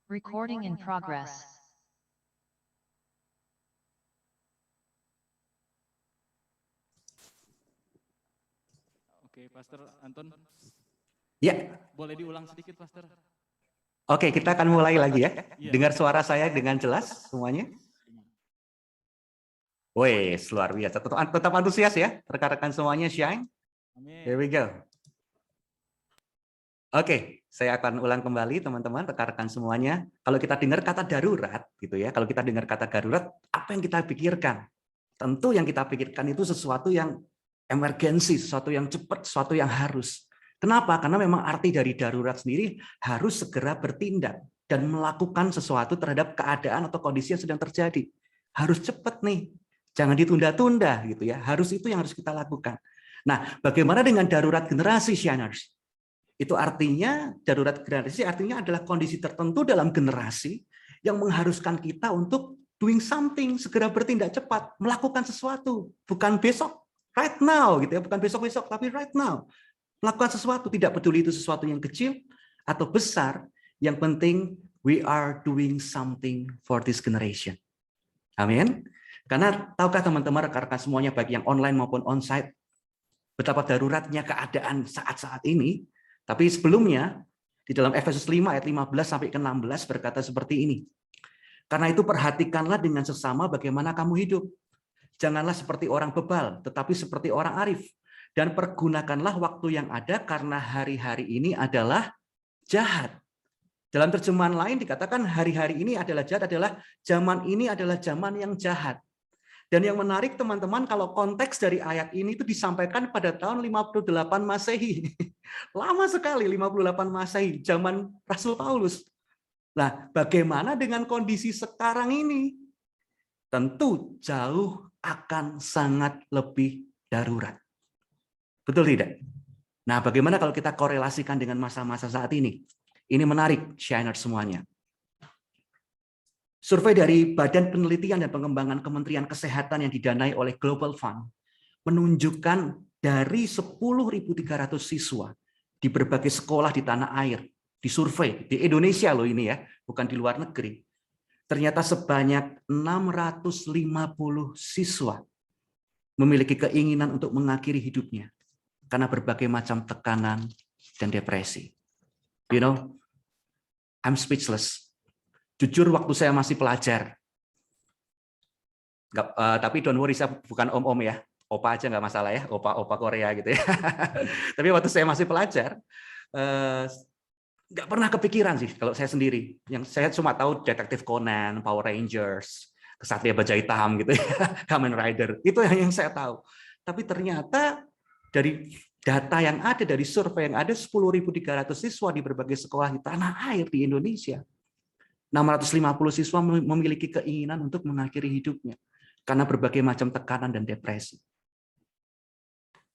Recording in progress. Oke, Pastor Anton, Ya, boleh diulang sedikit, Pastor? oke, kita akan mulai lagi ya. Iya. Dengar suara saya dengan jelas semuanya? Wes, luar biasa. Tetap antusias ya, rekan-rekan semuanya, Shine. Amin. Here we go. Oke, saya akan ulang kembali teman-teman, rekan-rekan semuanya. Kalau kita dengar kata darurat, gitu ya. Kalau kita dengar kata darurat, apa yang kita pikirkan? Tentu yang kita pikirkan itu sesuatu yang emergensi, sesuatu yang cepat, sesuatu yang harus. Kenapa? Karena memang arti dari darurat sendiri harus segera bertindak dan melakukan sesuatu terhadap keadaan atau kondisi yang sedang terjadi. Harus cepat nih, jangan ditunda-tunda gitu ya. Harus itu yang harus kita lakukan. Nah, bagaimana dengan darurat generasi, Shiners? Itu artinya darurat generasi artinya adalah kondisi tertentu dalam generasi yang mengharuskan kita untuk doing something, segera bertindak cepat, melakukan sesuatu, bukan besok, right now gitu ya, bukan besok-besok tapi right now. Melakukan sesuatu, tidak peduli itu sesuatu yang kecil atau besar, yang penting we are doing something for this generation. Amin. Karena tahukah teman-teman rekan-rekan semuanya baik yang online maupun onsite betapa daruratnya keadaan saat-saat ini. Tapi sebelumnya, di dalam Efesus 5 ayat 15 sampai ke 16 berkata seperti ini. Karena itu perhatikanlah dengan sesama bagaimana kamu hidup. Janganlah seperti orang bebal, tetapi seperti orang arif. Dan pergunakanlah waktu yang ada karena hari-hari ini adalah jahat. Dalam terjemahan lain dikatakan hari-hari ini adalah jahat, adalah zaman ini adalah zaman yang jahat. Dan yang menarik teman-teman, kalau konteks dari ayat ini itu disampaikan pada tahun 58 Masehi. Lama sekali 58 Masehi, zaman Rasul Paulus. Nah, bagaimana dengan kondisi sekarang ini? Tentu jauh akan sangat lebih darurat. Betul tidak? Nah, bagaimana kalau kita korelasikan dengan masa-masa saat ini? Ini menarik, Shiners semuanya. Survei dari Badan Penelitian dan Pengembangan Kementerian Kesehatan yang didanai oleh Global Fund menunjukkan dari 10.300 siswa di berbagai sekolah di tanah air, disurvei di Indonesia loh ini ya, bukan di luar negeri. Ternyata sebanyak 650 siswa memiliki keinginan untuk mengakhiri hidupnya karena berbagai macam tekanan dan depresi. You know, I'm speechless. Jujur waktu saya masih pelajar, tapi don't worry, saya bukan om-om ya, opa aja nggak masalah ya, opa Korea gitu ya. Tapi waktu saya masih pelajar, nggak pernah kepikiran sih kalau saya sendiri. Yang saya cuma tahu Detektif Conan, Power Rangers, Kesatria Baja Hitam gitu ya, Kamen Rider, itu yang saya tahu. Tapi ternyata dari data yang ada, dari survei yang ada, 10.300 siswa di berbagai sekolah di tanah air di Indonesia, 650 siswa memiliki keinginan untuk mengakhiri hidupnya karena berbagai macam tekanan dan depresi.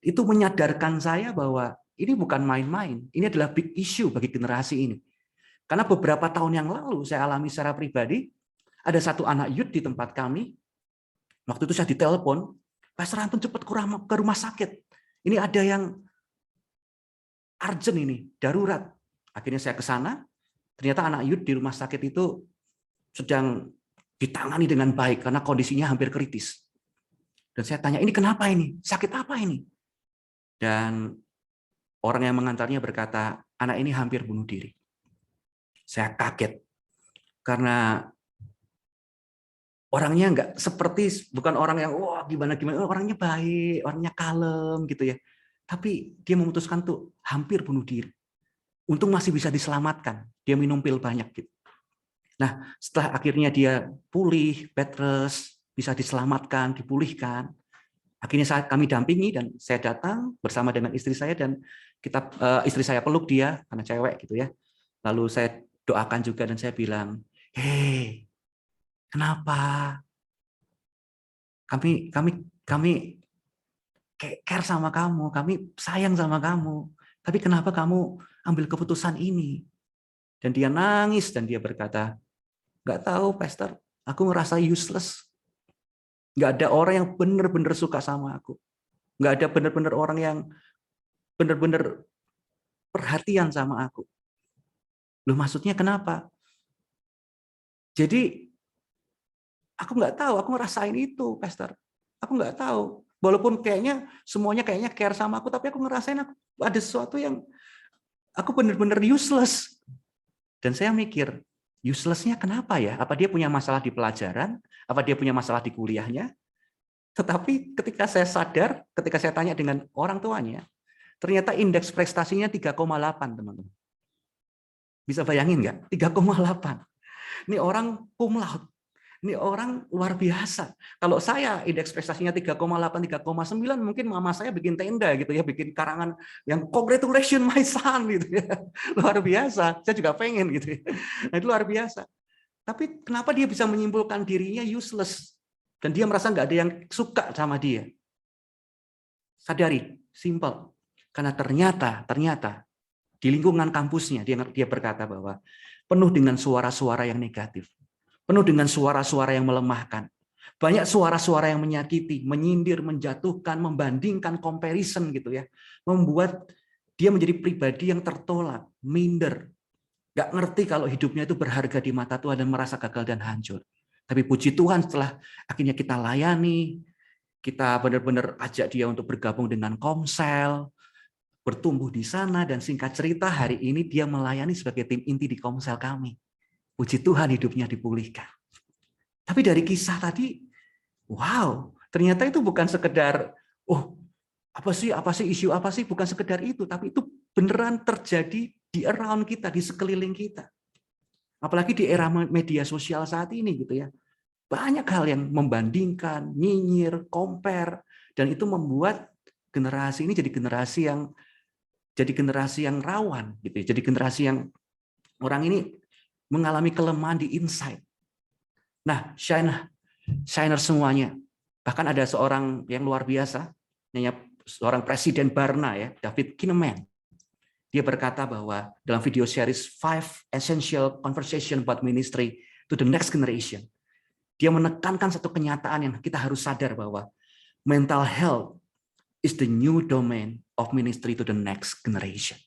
Itu menyadarkan saya bahwa ini bukan main-main, ini adalah big issue bagi generasi ini. Karena beberapa tahun yang lalu saya alami secara pribadi, ada satu anak youth di tempat kami, waktu itu saya ditelepon, Pastor Anton cepat ke rumah sakit, ini ada yang urgent ini, darurat. Akhirnya saya ke sana. Ternyata anak youth di rumah sakit itu sedang ditangani dengan baik karena kondisinya hampir kritis. Dan saya tanya, ini kenapa ini? Sakit apa ini? Dan orang yang mengantarnya berkata, anak ini hampir bunuh diri. Saya kaget. Karena orangnya nggak seperti, bukan orang yang, wah gimana-gimana, orangnya baik, orangnya kalem gitu ya. Tapi dia memutuskan tuh hampir bunuh diri. Untung masih bisa diselamatkan. Dia minum pil banyak gitu. Nah, setelah akhirnya dia pulih, bed rest, bisa diselamatkan, dipulihkan. Akhirnya kami dampingi dan saya datang bersama dengan istri saya dan istri saya peluk dia karena cewek gitu ya. Lalu saya doakan juga dan saya bilang, "Hei, kenapa? Kami care sama kamu, kami sayang sama kamu. Tapi kenapa kamu ambil keputusan ini?" Dan dia nangis dan dia berkata, "Nggak tahu, Pastor, aku ngerasa useless. Nggak ada orang yang benar-benar suka sama aku. Nggak ada benar-benar orang yang benar-benar perhatian sama aku." Loh, maksudnya kenapa? Jadi aku nggak tahu, aku ngerasain itu, Pastor. Aku nggak tahu. Walaupun kayaknya semuanya kayaknya care sama aku, tapi aku ngerasain ada sesuatu yang aku benar-benar useless. Dan saya mikir, useless-nya kenapa ya? Apa dia punya masalah di pelajaran? Apa dia punya masalah di kuliahnya? Tetapi ketika saya sadar, ketika saya tanya dengan orang tuanya, ternyata indeks prestasinya 3,8, teman-teman. Bisa bayangin nggak? 3,8. Ini orang cum laude. Ini orang luar biasa. Kalau saya indeks prestasinya 3,8, 3,9, mungkin mama saya bikin tenda gitu ya, bikin karangan yang congratulations my son gitu ya. Luar biasa. Saya juga pengen gitu ya. Nah, itu luar biasa. Tapi kenapa dia bisa menyimpulkan dirinya useless dan dia merasa nggak ada yang suka sama dia? Sadari, simple. Karena ternyata di lingkungan kampusnya dia berkata bahwa penuh dengan suara-suara yang negatif. Penuh dengan suara-suara yang melemahkan. Banyak suara-suara yang menyakiti, menyindir, menjatuhkan, membandingkan, comparison gitu ya. Membuat dia menjadi pribadi yang tertolak, minder. Gak ngerti kalau hidupnya itu berharga di mata Tuhan dan merasa gagal dan hancur. Tapi puji Tuhan setelah akhirnya kita layani, kita benar-benar ajak dia untuk bergabung dengan Komsel, bertumbuh di sana, dan singkat cerita hari ini dia melayani sebagai tim inti di Komsel kami. Puji Tuhan hidupnya dipulihkan. Tapi dari kisah tadi, wow, ternyata itu bukan sekedar, oh apa sih isu apa sih, bukan sekedar itu, tapi itu beneran terjadi di around kita, di sekeliling kita. Apalagi di era media sosial saat ini gitu ya. Banyak hal yang membandingkan, nyinyir, compare, dan itu membuat generasi ini jadi generasi yang rawan gitu ya. Jadi generasi yang orang ini mengalami kelemahan di inside. Nah, shiner semuanya. Bahkan ada seorang yang luar biasa, namanya seorang presiden Barna ya, David Kinnaman. Dia berkata bahwa dalam video series 5 Essential Conversation about Ministry to the Next Generation, dia menekankan satu kenyataan yang kita harus sadar bahwa mental health is the new domain of ministry to the next generation.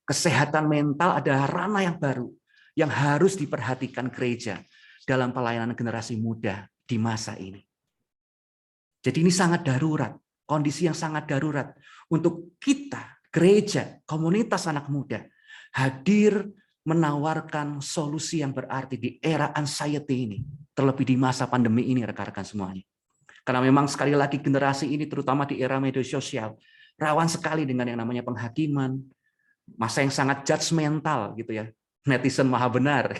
Kesehatan mental adalah ranah yang baru yang harus diperhatikan gereja dalam pelayanan generasi muda di masa ini. Jadi ini sangat darurat, kondisi yang sangat darurat untuk kita, gereja, komunitas anak muda, hadir menawarkan solusi yang berarti di era anxiety ini, terlebih di masa pandemi ini, rekan-rekan semuanya. Karena memang sekali lagi generasi ini, terutama di era media sosial, rawan sekali dengan yang namanya penghakiman, masa yang sangat judgmental gitu ya. Netizen maha benar.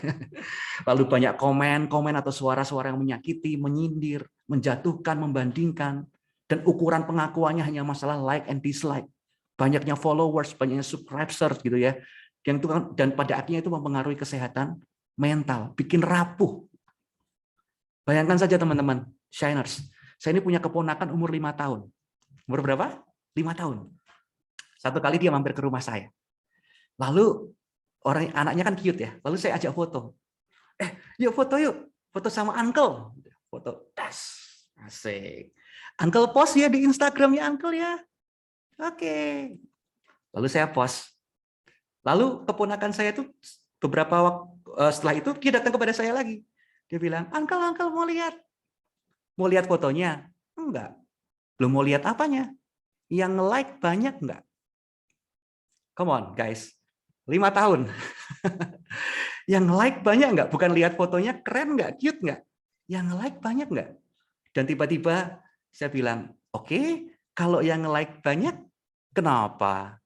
Lalu banyak komen atau suara-suara yang menyakiti, menyindir, menjatuhkan, membandingkan, dan ukuran pengakuannya hanya masalah like and dislike. Banyaknya followers, banyaknya subscribers gitu ya. Dan pada akhirnya itu mempengaruhi kesehatan mental, bikin rapuh. Bayangkan saja teman-teman, shiners. Saya ini punya keponakan umur 5 tahun. Umur berapa? 5 tahun. Satu kali dia mampir ke rumah saya. Lalu anaknya kan cute ya. Lalu saya ajak foto. Yuk foto yuk. Foto sama uncle. Foto. Tas. Asik. Uncle post ya di Instagramnya uncle ya. Oke. Lalu saya post. Lalu keponakan saya itu beberapa waktu setelah itu dia datang kepada saya lagi. Dia bilang, uncle mau lihat. Mau lihat fotonya? Enggak. Belum mau lihat apanya. Yang like banyak enggak? Come on guys. 5 tahun. Yang like banyak enggak? Bukan lihat fotonya keren enggak? Cute enggak? Yang like banyak enggak? Dan tiba-tiba saya bilang, oke, kalau yang like banyak, kenapa?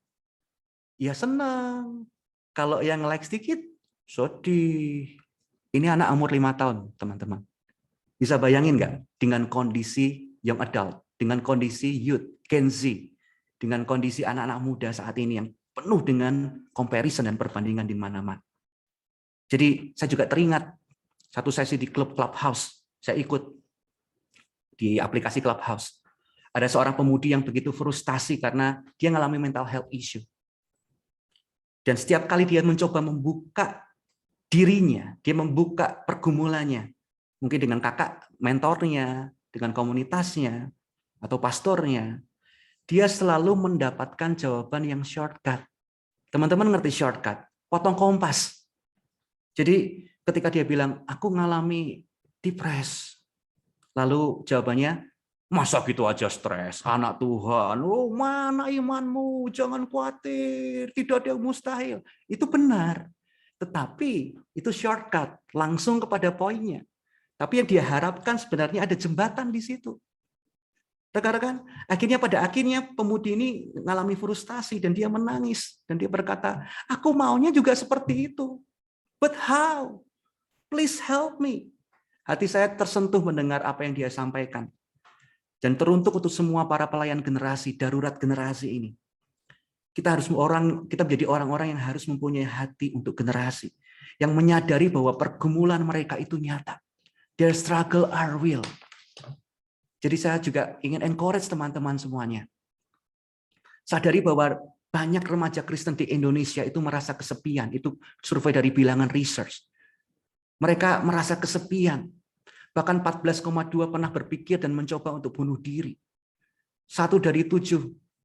Ya senang. Kalau yang like sedikit, sedih. Ini anak umur 5 tahun, teman-teman. Bisa bayangin nggak? Dengan kondisi young adult, dengan kondisi youth, Gen Z, dengan kondisi anak-anak muda saat ini yang penuh dengan comparison dan perbandingan di mana-mana. Jadi saya juga teringat satu sesi di klub Clubhouse. Saya ikut di aplikasi Clubhouse. Ada seorang pemudi yang begitu frustasi karena dia mengalami mental health issue. Dan setiap kali dia mencoba membuka dirinya, dia membuka pergumulannya, mungkin dengan kakak mentornya, dengan komunitasnya, atau pastornya, dia selalu mendapatkan jawaban yang shortcut. Teman-teman ngerti shortcut? Potong kompas. Jadi ketika dia bilang, aku ngalami depres. Lalu jawabannya, masa gitu aja stres, anak Tuhan, oh mana imanmu, jangan khawatir, tidak ada yang mustahil. Itu benar, tetapi itu shortcut, langsung kepada poinnya. Tapi yang dia harapkan sebenarnya ada jembatan di situ. Rekan-rekan, pada akhirnya pemudi ini mengalami frustasi dan dia menangis. Dan dia berkata, aku maunya juga seperti itu. But how? Please help me. Hati saya tersentuh mendengar apa yang dia sampaikan. Dan teruntuk untuk semua para pelayan generasi, darurat generasi ini. Kita menjadi orang-orang yang harus mempunyai hati untuk generasi. Yang menyadari bahwa pergumulan mereka itu nyata. Their struggle are real. Jadi saya juga ingin encourage teman-teman semuanya. Sadari bahwa banyak remaja Kristen di Indonesia itu merasa kesepian. Itu survei dari Bilangan Research. Mereka merasa kesepian. Bahkan 14,2 pernah berpikir dan mencoba untuk bunuh diri. 1 dari 7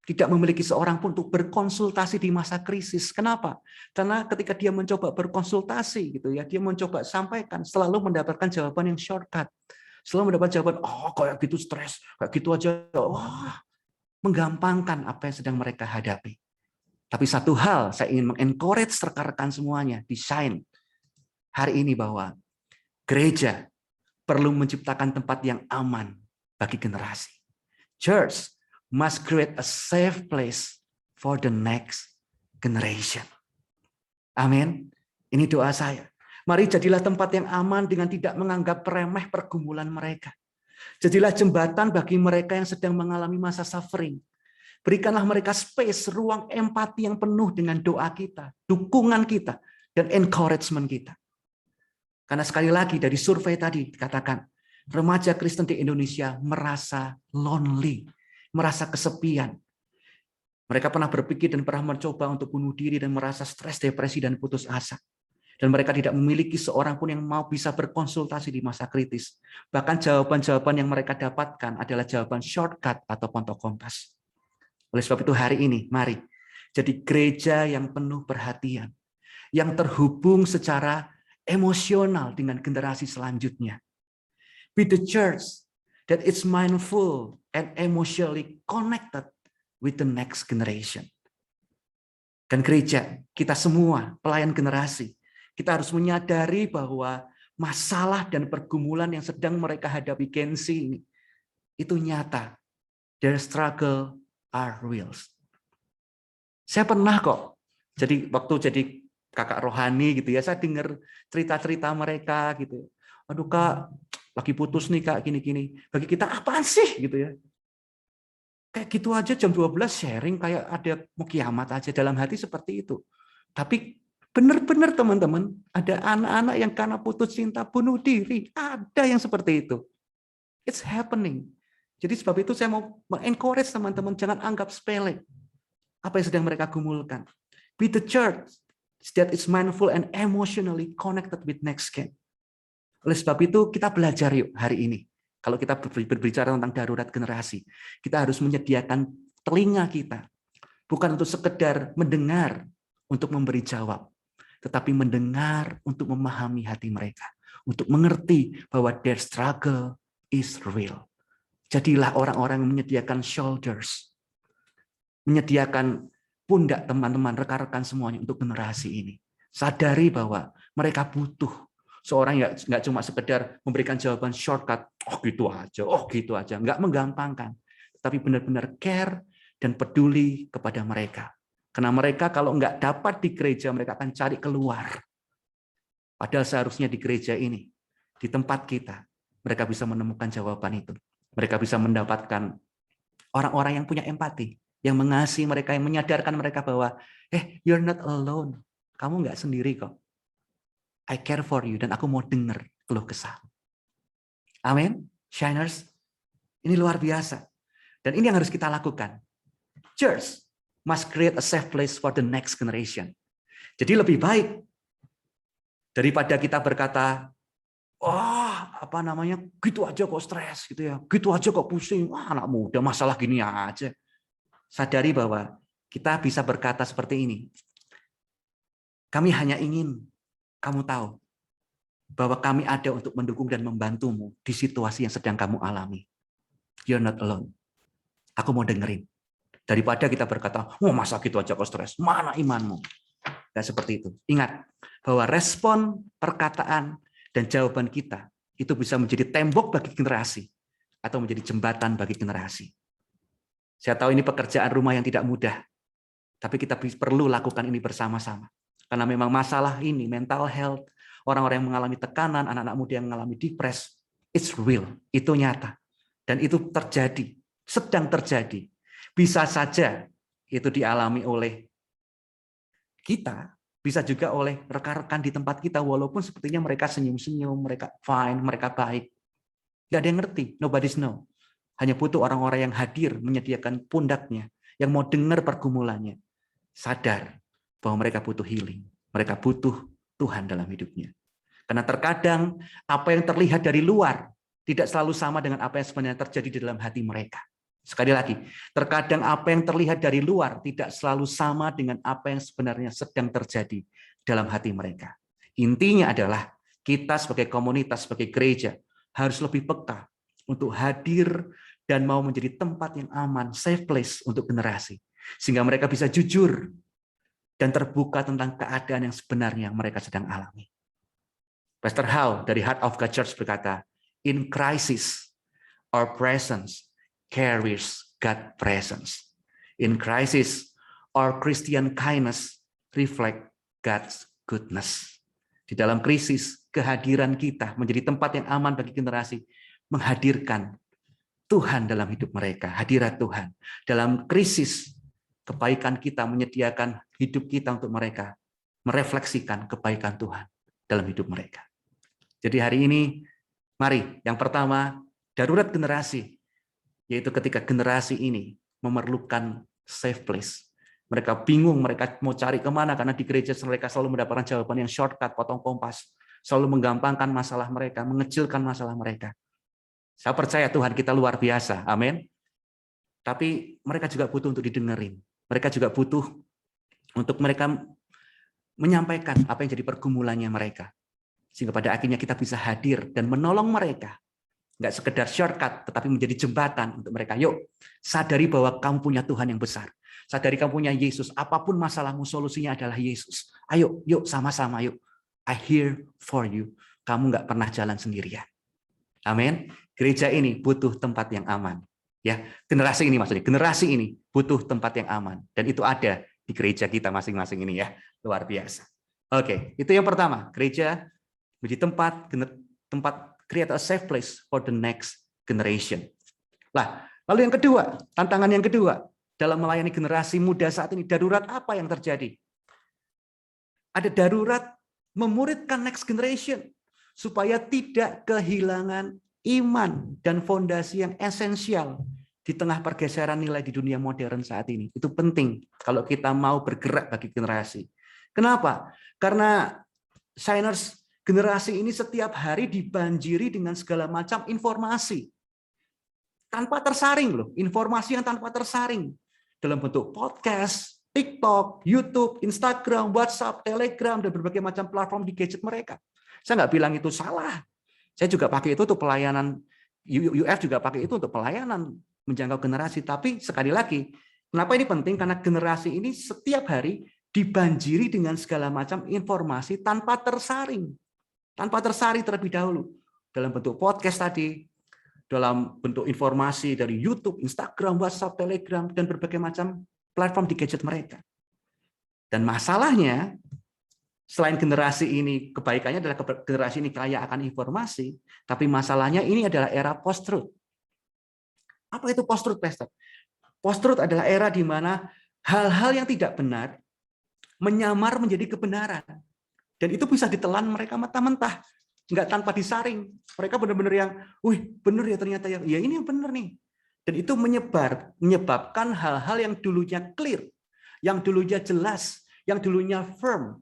tidak memiliki seorang pun untuk berkonsultasi di masa krisis. Kenapa? Karena ketika dia mencoba berkonsultasi, gitu ya, dia mencoba sampaikan, selalu mendapatkan jawaban yang shortcut. Selalu mendapat jawaban, oh kayak gitu stres, kayak gitu aja. Wah, menggampangkan apa yang sedang mereka hadapi. Tapi satu hal, saya ingin mengencourage rekan-rekan semuanya di Shine hari ini bahwa gereja perlu menciptakan tempat yang aman bagi generasi. Church must create a safe place for the next generation. Amin. Ini doa saya. Mari jadilah tempat yang aman dengan tidak menganggap remeh pergumulan mereka. Jadilah jembatan bagi mereka yang sedang mengalami masa suffering. Berikanlah mereka space, ruang empati yang penuh dengan doa kita, dukungan kita, dan encouragement kita. Karena sekali lagi dari survei tadi dikatakan, remaja Kristen di Indonesia merasa lonely, merasa kesepian. Mereka pernah berpikir dan pernah mencoba untuk bunuh diri dan merasa stres, depresi, dan putus asa. Dan mereka tidak memiliki seorang pun yang mau bisa berkonsultasi di masa kritis. Bahkan jawaban-jawaban yang mereka dapatkan adalah jawaban shortcut atau Pocahontas. Oleh sebab itu hari ini, mari jadi gereja yang penuh perhatian, yang terhubung secara emosional dengan generasi selanjutnya. Be the church that is mindful and emotionally connected with the next generation. Dan gereja, kita semua, pelayan generasi, kita harus menyadari bahwa masalah dan pergumulan yang sedang mereka hadapi Gen Z ini, itu nyata. Their struggle are real. Saya pernah kok, waktu jadi kakak rohani gitu ya, saya dengar cerita-cerita mereka gitu. Aduh kak, lagi putus nih kak, gini-gini. Bagi kita apaan sih gitu ya. Kayak gitu aja jam 12 sharing kayak ada mau kiamat aja, dalam hati seperti itu. Tapi benar-benar teman-teman, ada anak-anak yang karena putus cinta bunuh diri. Ada yang seperti itu. It's happening. Jadi sebab itu saya mau mengencourage teman-teman, jangan anggap sepele apa yang sedang mereka gumulkan. Be the church that is mindful and emotionally connected with next gen. Oleh sebab itu kita belajar yuk hari ini. Kalau kita berbicara tentang darurat generasi, kita harus menyediakan telinga kita. Bukan untuk sekedar mendengar untuk memberi jawab, tetapi mendengar untuk memahami hati mereka. Untuk mengerti bahwa their struggle is real. Jadilah orang-orang yang menyediakan shoulders. Menyediakan pundak teman-teman, rekan-rekan semuanya untuk generasi ini. Sadari bahwa mereka butuh seorang yang nggak cuma sekedar memberikan jawaban shortcut, oh gitu aja, nggak menggampangkan. Tapi benar-benar care dan peduli kepada mereka. Karena mereka kalau nggak dapat di gereja, mereka akan cari keluar. Padahal seharusnya di gereja ini, di tempat kita, mereka bisa menemukan jawaban itu. Mereka bisa mendapatkan orang-orang yang punya empati, yang mengasihi mereka, yang menyadarkan mereka bahwa, you're not alone. Kamu nggak sendiri kok. I care for you, dan aku mau dengar keluh kesah. Amin. Shiners, ini luar biasa. Dan ini yang harus kita lakukan. Church must create a safe place for the next generation. Jadi lebih baik daripada kita berkata, gitu aja kok stres gitu ya, gitu aja kok pusing, anak muda masalah gini aja. Sadari bahwa kita bisa berkata seperti ini. Kami hanya ingin kamu tahu bahwa kami ada untuk mendukung dan membantumu di situasi yang sedang kamu alami. You're not alone. Aku mau dengerin. Daripada kita berkata, oh masa gitu aja kok stres, mana imanmu? Nggak seperti itu. Ingat, bahwa respon, perkataan, dan jawaban kita itu bisa menjadi tembok bagi generasi atau menjadi jembatan bagi generasi. Saya tahu ini pekerjaan rumah yang tidak mudah, tapi kita perlu lakukan ini bersama-sama. Karena memang masalah ini, mental health, orang-orang yang mengalami tekanan, anak-anak muda yang mengalami depres, it's real, itu nyata. Dan itu terjadi, sedang terjadi. Bisa saja itu dialami oleh kita, bisa juga oleh rekan-rekan di tempat kita, walaupun sepertinya mereka senyum-senyum, mereka fine, mereka baik. Nggak ada yang ngerti, nobody's know. Hanya butuh orang-orang yang hadir, menyediakan pundaknya, yang mau dengar pergumulannya, sadar bahwa mereka butuh healing, mereka butuh Tuhan dalam hidupnya. Karena terkadang apa yang terlihat dari luar tidak selalu sama dengan apa yang sebenarnya terjadi di dalam hati mereka. Sekali lagi, terkadang apa yang terlihat dari luar tidak selalu sama dengan apa yang sebenarnya sedang terjadi dalam hati mereka. Intinya adalah kita sebagai komunitas, sebagai gereja, harus lebih peka untuk hadir dan mau menjadi tempat yang aman, safe place untuk generasi. Sehingga mereka bisa jujur dan terbuka tentang keadaan yang sebenarnya yang mereka sedang alami. Pastor Howe dari Heart of God Church berkata, in crisis, our presence carries God presence. In crisis, our Christian kindness reflect God's goodness. Di dalam krisis, kehadiran kita menjadi tempat yang aman bagi generasi, menghadirkan Tuhan dalam hidup mereka, hadirat Tuhan. Dalam krisis, kebaikan kita menyediakan hidup kita untuk mereka, merefleksikan kebaikan Tuhan dalam hidup mereka. Jadi hari ini, mari yang pertama, darurat generasi, yaitu ketika generasi ini memerlukan safe place. Mereka bingung, mereka mau cari kemana, karena di gereja mereka selalu mendapatkan jawaban yang shortcut, potong kompas, selalu menggampangkan masalah mereka, mengecilkan masalah mereka. Saya percaya Tuhan kita luar biasa, amin. Tapi mereka juga butuh untuk didengerin. Mereka juga butuh untuk mereka menyampaikan apa yang jadi pergumulannya mereka. Sehingga pada akhirnya kita bisa hadir dan menolong mereka. Nggak sekedar shortcut, tetapi menjadi jembatan untuk mereka. Yuk, sadari bahwa kamu punya Tuhan yang besar. Sadari kamu punya Yesus. Apapun masalahmu, solusinya adalah Yesus. Ayo, yuk sama-sama yuk. I here for you. Kamu nggak pernah jalan sendirian. Amin. Gereja ini butuh tempat yang aman. Ya, generasi ini maksudnya, generasi ini butuh tempat yang aman. Dan itu ada di gereja kita masing-masing ini ya. Luar biasa. Oke, itu yang pertama. Gereja menjadi tempat create a safe place for the next generation. Lah, lalu yang kedua, tantangan yang kedua dalam melayani generasi muda saat ini, darurat apa yang terjadi? Ada darurat memuridkan next generation supaya tidak kehilangan iman dan fondasi yang esensial di tengah pergeseran nilai di dunia modern saat ini. Itu penting kalau kita mau bergerak bagi generasi. Kenapa? Karena Shiners, generasi ini setiap hari dibanjiri dengan segala macam informasi. Tanpa tersaring loh, informasi yang tanpa tersaring. Dalam bentuk podcast, TikTok, YouTube, Instagram, WhatsApp, Telegram, dan berbagai macam platform di gadget mereka. Saya nggak bilang itu salah. Saya juga pakai itu untuk pelayanan, UF juga pakai itu untuk pelayanan menjangkau generasi. Tapi sekali lagi, kenapa ini penting? Karena generasi ini setiap hari dibanjiri dengan segala macam informasi tanpa tersaring. Tanpa tersaring terlebih dahulu. Dalam bentuk podcast tadi, dalam bentuk informasi dari YouTube, Instagram, WhatsApp, Telegram, dan berbagai macam platform di gadget mereka. Dan masalahnya, selain generasi ini, kebaikannya adalah generasi ini kaya akan informasi, tapi masalahnya ini adalah era post-truth. Apa itu post-truth, Pastor? Post-truth adalah era di mana hal-hal yang tidak benar menyamar menjadi kebenaran. Dan itu bisa ditelan mereka mentah-mentah, nggak tanpa disaring. Mereka benar-benar yang, wih, benar ya ternyata ya ini yang benar nih. Dan itu menyebabkan hal-hal yang dulunya clear, yang dulunya jelas, yang dulunya firm,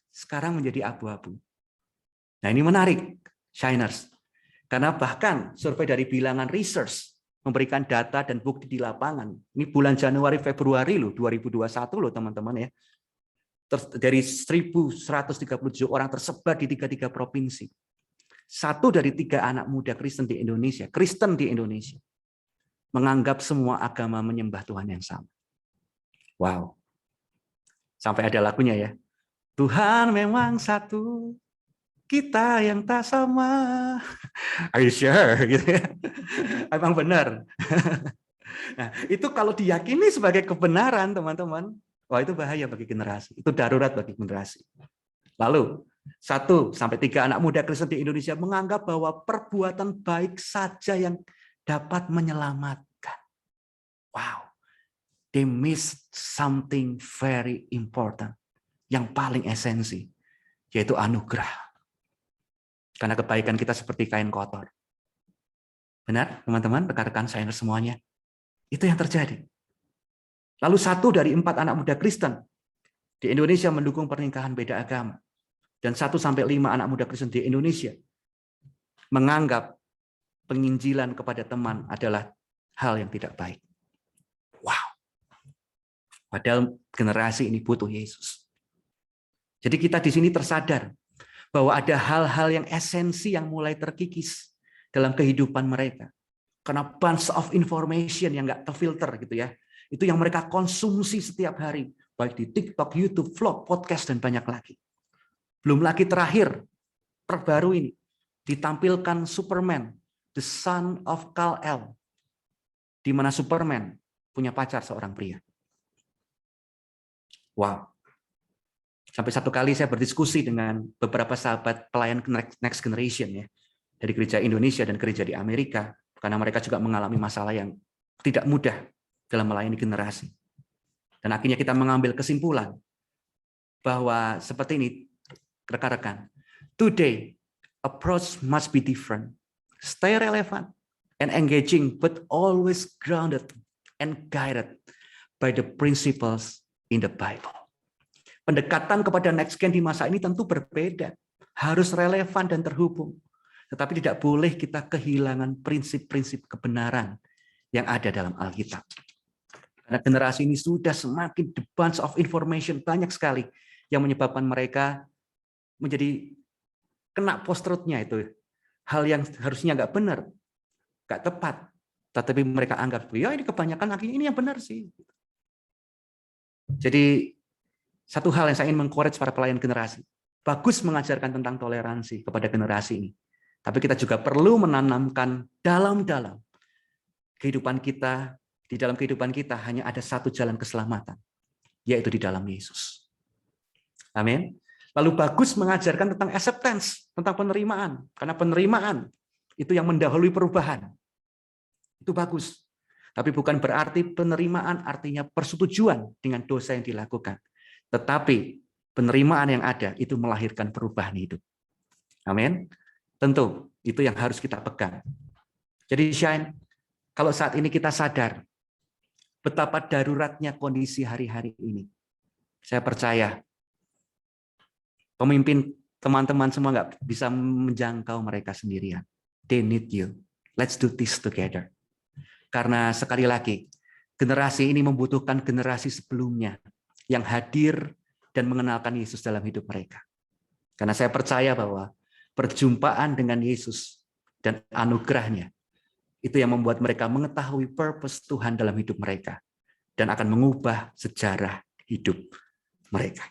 sekarang menjadi abu-abu. Nah ini menarik, Shiners. Karena bahkan survei dari bilangan research memberikan data dan bukti di lapangan. Ini bulan Januari, Februari loh, 2021 loh teman-teman ya. Dari 1.137 orang tersebar di 33 provinsi. 1 dari 3 anak muda Kristen di Indonesia, menganggap semua agama menyembah Tuhan yang sama. Wow. Sampai ada lagunya ya. Tuhan memang satu, kita yang tak sama. Are you sure? Gitu ya. Emang benar. Nah, itu kalau diyakini sebagai kebenaran, teman-teman, wah itu bahaya bagi generasi. Itu darurat bagi generasi. Lalu, 1 sampai 3 anak muda Kristen di Indonesia menganggap bahwa perbuatan baik saja yang dapat menyelamatkan. Wow. They missed something very important. Yang paling esensi, yaitu anugerah. Karena kebaikan kita seperti kain kotor. Benar, teman-teman, rekan-rekan saya semuanya. Itu yang terjadi. Lalu 1 dari 4 anak muda Kristen di Indonesia mendukung pernikahan beda agama. Dan 1 sampai 5 anak muda Kristen di Indonesia menganggap penginjilan kepada teman adalah hal yang tidak baik. Wow. Padahal generasi ini butuh Yesus. Jadi kita di sini tersadar bahwa ada hal-hal yang esensi yang mulai terkikis dalam kehidupan mereka. Karena bunch of information yang nggak terfilter gitu ya. Itu yang mereka konsumsi setiap hari. Baik di TikTok, YouTube, vlog, podcast, dan banyak lagi. Belum lagi terakhir, terbaru ini, ditampilkan Superman, the son of Kal-El. Di mana Superman punya pacar seorang pria. Wow. Sampai satu kali saya berdiskusi dengan beberapa sahabat pelayan Next Generation ya, dari gereja Indonesia dan gereja di Amerika, karena mereka juga mengalami masalah yang tidak mudah dalam melayani generasi. Dan akhirnya kita mengambil kesimpulan bahwa seperti ini, rekan-rekan, today approach must be different, stay relevant and engaging, but always grounded and guided by the principles in the Bible. Pendekatan kepada next gen di masa ini tentu berbeda. Harus relevan dan terhubung. Tetapi tidak boleh kita kehilangan prinsip-prinsip kebenaran yang ada dalam Alkitab. Karena generasi ini sudah semakin the bunch of information banyak sekali yang menyebabkan mereka menjadi kena post-truth-nya itu. Hal yang harusnya nggak benar, nggak tepat. Tetapi mereka anggap, ya ini kebanyakan akhirnya ini yang benar sih. Jadi satu hal yang saya ingin meng-encourage para pelayan generasi. Bagus mengajarkan tentang toleransi kepada generasi ini. Tapi kita juga perlu menanamkan dalam-dalam kehidupan kita, di dalam kehidupan kita hanya ada satu jalan keselamatan, yaitu di dalam Yesus. Amin. Lalu bagus mengajarkan tentang acceptance, tentang penerimaan. Karena penerimaan itu yang mendahului perubahan. Itu bagus. Tapi bukan berarti penerimaan artinya persetujuan dengan dosa yang dilakukan. Tetapi penerimaan yang ada itu melahirkan perubahan hidup. Amin. Tentu itu yang harus kita pegang. Jadi Shine, kalau saat ini kita sadar betapa daruratnya kondisi hari-hari ini, saya percaya pemimpin teman-teman semua nggak bisa menjangkau mereka sendirian. They need you. Let's do this together. Karena sekali lagi, generasi ini membutuhkan generasi sebelumnya yang hadir dan mengenalkan Yesus dalam hidup mereka. Karena saya percaya bahwa perjumpaan dengan Yesus dan anugerahnya itu yang membuat mereka mengetahui purpose Tuhan dalam hidup mereka dan akan mengubah sejarah hidup mereka.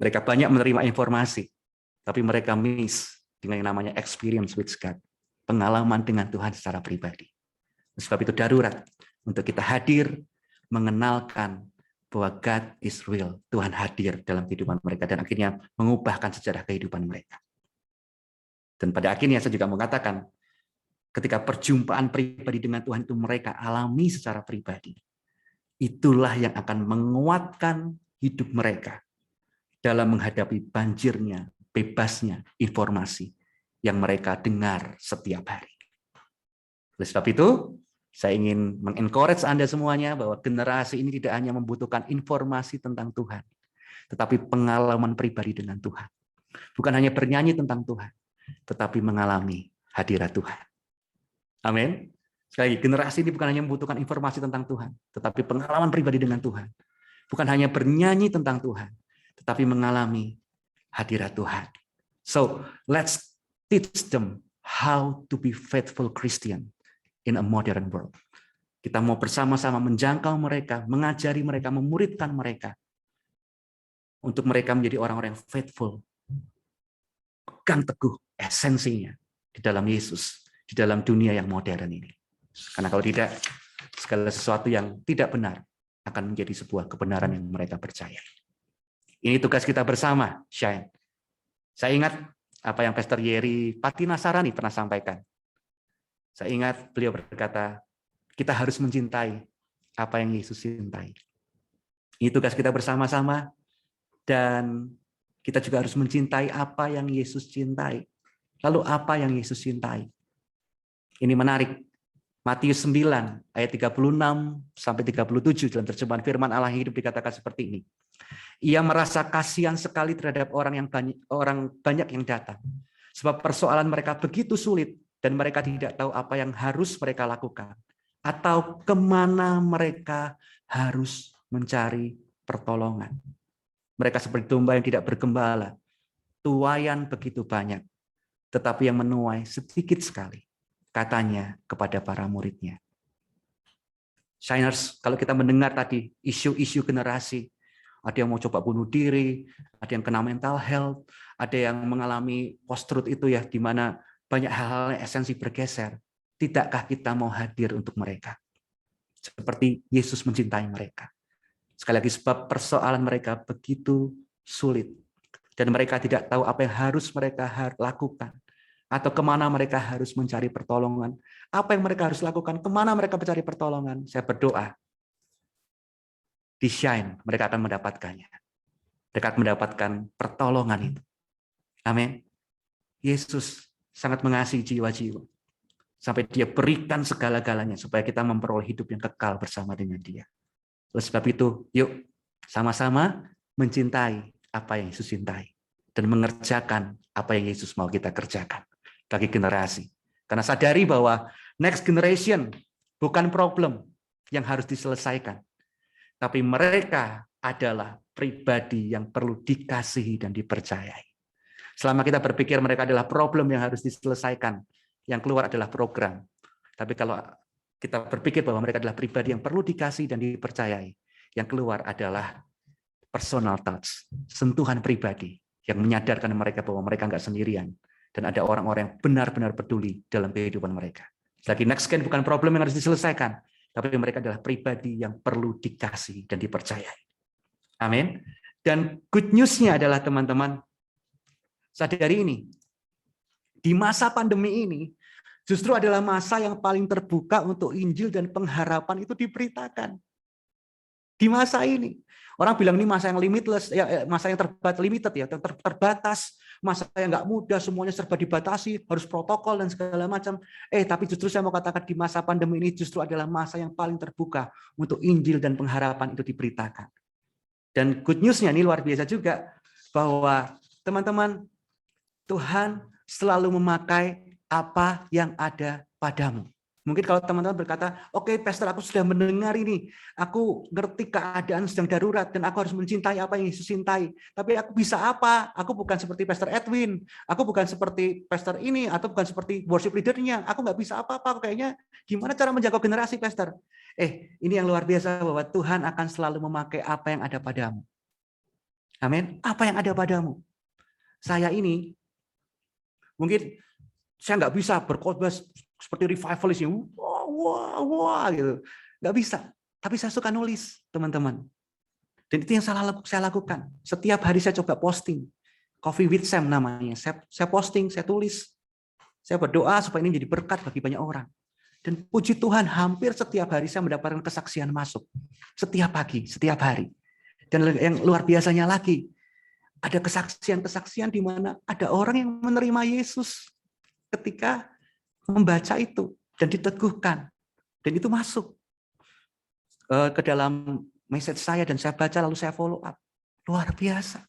Mereka banyak menerima informasi, tapi mereka miss dengan yang namanya experience with God, pengalaman dengan Tuhan secara pribadi. Sebab itu darurat untuk kita hadir, mengenalkan bahwa God is real, Tuhan hadir dalam kehidupan mereka dan akhirnya mengubahkan sejarah kehidupan mereka. Dan pada akhirnya saya juga mengatakan, ketika perjumpaan pribadi dengan Tuhan itu mereka alami secara pribadi, itulah yang akan menguatkan hidup mereka dalam menghadapi banjirnya, bebasnya informasi yang mereka dengar setiap hari. Oleh sebab itu, saya ingin meng-encourage Anda semuanya bahwa generasi ini tidak hanya membutuhkan informasi tentang Tuhan, tetapi pengalaman pribadi dengan Tuhan. Bukan hanya bernyanyi tentang Tuhan, tetapi mengalami hadirat Tuhan. Amin. Sekali lagi, generasi ini bukan hanya membutuhkan informasi tentang Tuhan, tetapi pengalaman pribadi dengan Tuhan. Bukan hanya bernyanyi tentang Tuhan, tetapi mengalami hadirat Tuhan. So, let's teach them how to be faithful Christian in a modern world. Kita mau bersama-sama menjangkau mereka, mengajari mereka, memuridkan mereka, untuk mereka menjadi orang-orang yang faithful, pegang teguh esensinya di dalam Yesus, di dalam dunia yang modern ini. Karena kalau tidak, segala sesuatu yang tidak benar akan menjadi sebuah kebenaran yang mereka percaya. Ini tugas kita bersama, Shine. Saya ingat apa yang Pastor Yeri Patinasarani pernah sampaikan. Saya ingat beliau berkata, kita harus mencintai apa yang Yesus cintai. Ini tugas kita bersama-sama, dan kita juga harus mencintai apa yang Yesus cintai. Lalu apa yang Yesus cintai? Ini menarik. Matius 9 ayat 36 sampai 37 dalam terjemahan firman Allah yang hidup dikatakan seperti ini. Ia merasa kasihan sekali terhadap orang banyak yang datang. Sebab persoalan mereka begitu sulit dan mereka tidak tahu apa yang harus mereka lakukan atau kemana mereka harus mencari pertolongan. Mereka seperti domba yang tidak bergembala. Tuaian begitu banyak, tetapi yang menuai sedikit sekali, katanya kepada para muridnya. Shiners, kalau kita mendengar tadi isu-isu generasi, ada yang mau coba bunuh diri, ada yang kena mental health, ada yang mengalami post-truth itu ya, di mana banyak hal-hal esensi bergeser. Tidakkah kita mau hadir untuk mereka? Seperti Yesus mencintai mereka. Sekali lagi, sebab persoalan mereka begitu sulit. Dan mereka tidak tahu apa yang harus mereka lakukan. Atau kemana mereka harus mencari pertolongan. Apa yang mereka harus lakukan, kemana mereka mencari pertolongan. Saya berdoa, di Shine mereka akan mendapatkannya. Mereka akan mendapatkan pertolongan itu. Amin. Yesus sangat mengasihi jiwa-jiwa. Sampai dia berikan segala-galanya supaya kita memperoleh hidup yang kekal bersama dengan dia. Oleh sebab itu, yuk sama-sama mencintai apa yang Yesus cintai. Dan mengerjakan apa yang Yesus mau kita kerjakan bagi generasi. Karena sadari bahwa next generation bukan problem yang harus diselesaikan. Tapi mereka adalah pribadi yang perlu dikasihi dan dipercayai. Selama kita berpikir mereka adalah problem yang harus diselesaikan, yang keluar adalah program. Tapi kalau kita berpikir bahwa mereka adalah pribadi yang perlu dikasih dan dipercayai, yang keluar adalah personal touch, sentuhan pribadi yang menyadarkan mereka bahwa mereka nggak sendirian dan ada orang-orang yang benar-benar peduli dalam kehidupan mereka. Lagi next gen bukan problem yang harus diselesaikan, tapi mereka adalah pribadi yang perlu dikasih dan dipercayai. Amin. Dan good news-nya adalah teman-teman, sadari ini, di masa pandemi ini, justru adalah masa yang paling terbuka untuk Injil dan pengharapan itu diberitakan. Di masa ini. Orang bilang ini masa yang limitless, ya, masa yang terbatas, masa yang nggak mudah, semuanya serba dibatasi, harus protokol dan segala macam. Tapi justru saya mau katakan di masa pandemi ini justru adalah masa yang paling terbuka untuk Injil dan pengharapan itu diberitakan. Dan good news-nya ini luar biasa juga, bahwa teman-teman, Tuhan selalu memakai apa yang ada padamu. Mungkin kalau teman-teman berkata, oke, Pastor, aku sudah mendengar ini, aku ngerti keadaan sedang darurat, dan aku harus mencintai apa yang Yesus cintai. Tapi aku bisa apa? Aku bukan seperti Pastor Edwin, aku bukan seperti Pastor ini, atau bukan seperti worship leader-nya, aku nggak bisa apa-apa. Kayaknya gimana cara menjaga generasi, Pastor? Ini yang luar biasa, bahwa Tuhan akan selalu memakai apa yang ada padamu. Amin. Apa yang ada padamu? Saya ini, mungkin saya nggak bisa berkhotbah seperti revivalis yang wah gitu, nggak bisa. Tapi saya suka nulis, teman-teman. Dan itu yang saya lakukan. Setiap hari saya coba posting. Coffee with Sam namanya. Saya posting, saya tulis. Saya berdoa supaya ini menjadi berkat bagi banyak orang. Dan puji Tuhan, hampir setiap hari saya mendapatkan kesaksian masuk. Setiap pagi, setiap hari. Dan yang luar biasanya lagi, ada kesaksian-kesaksian di mana ada orang yang menerima Yesus ketika membaca itu dan diteguhkan. Dan itu masuk ke dalam message saya dan saya baca lalu saya follow up. Luar biasa.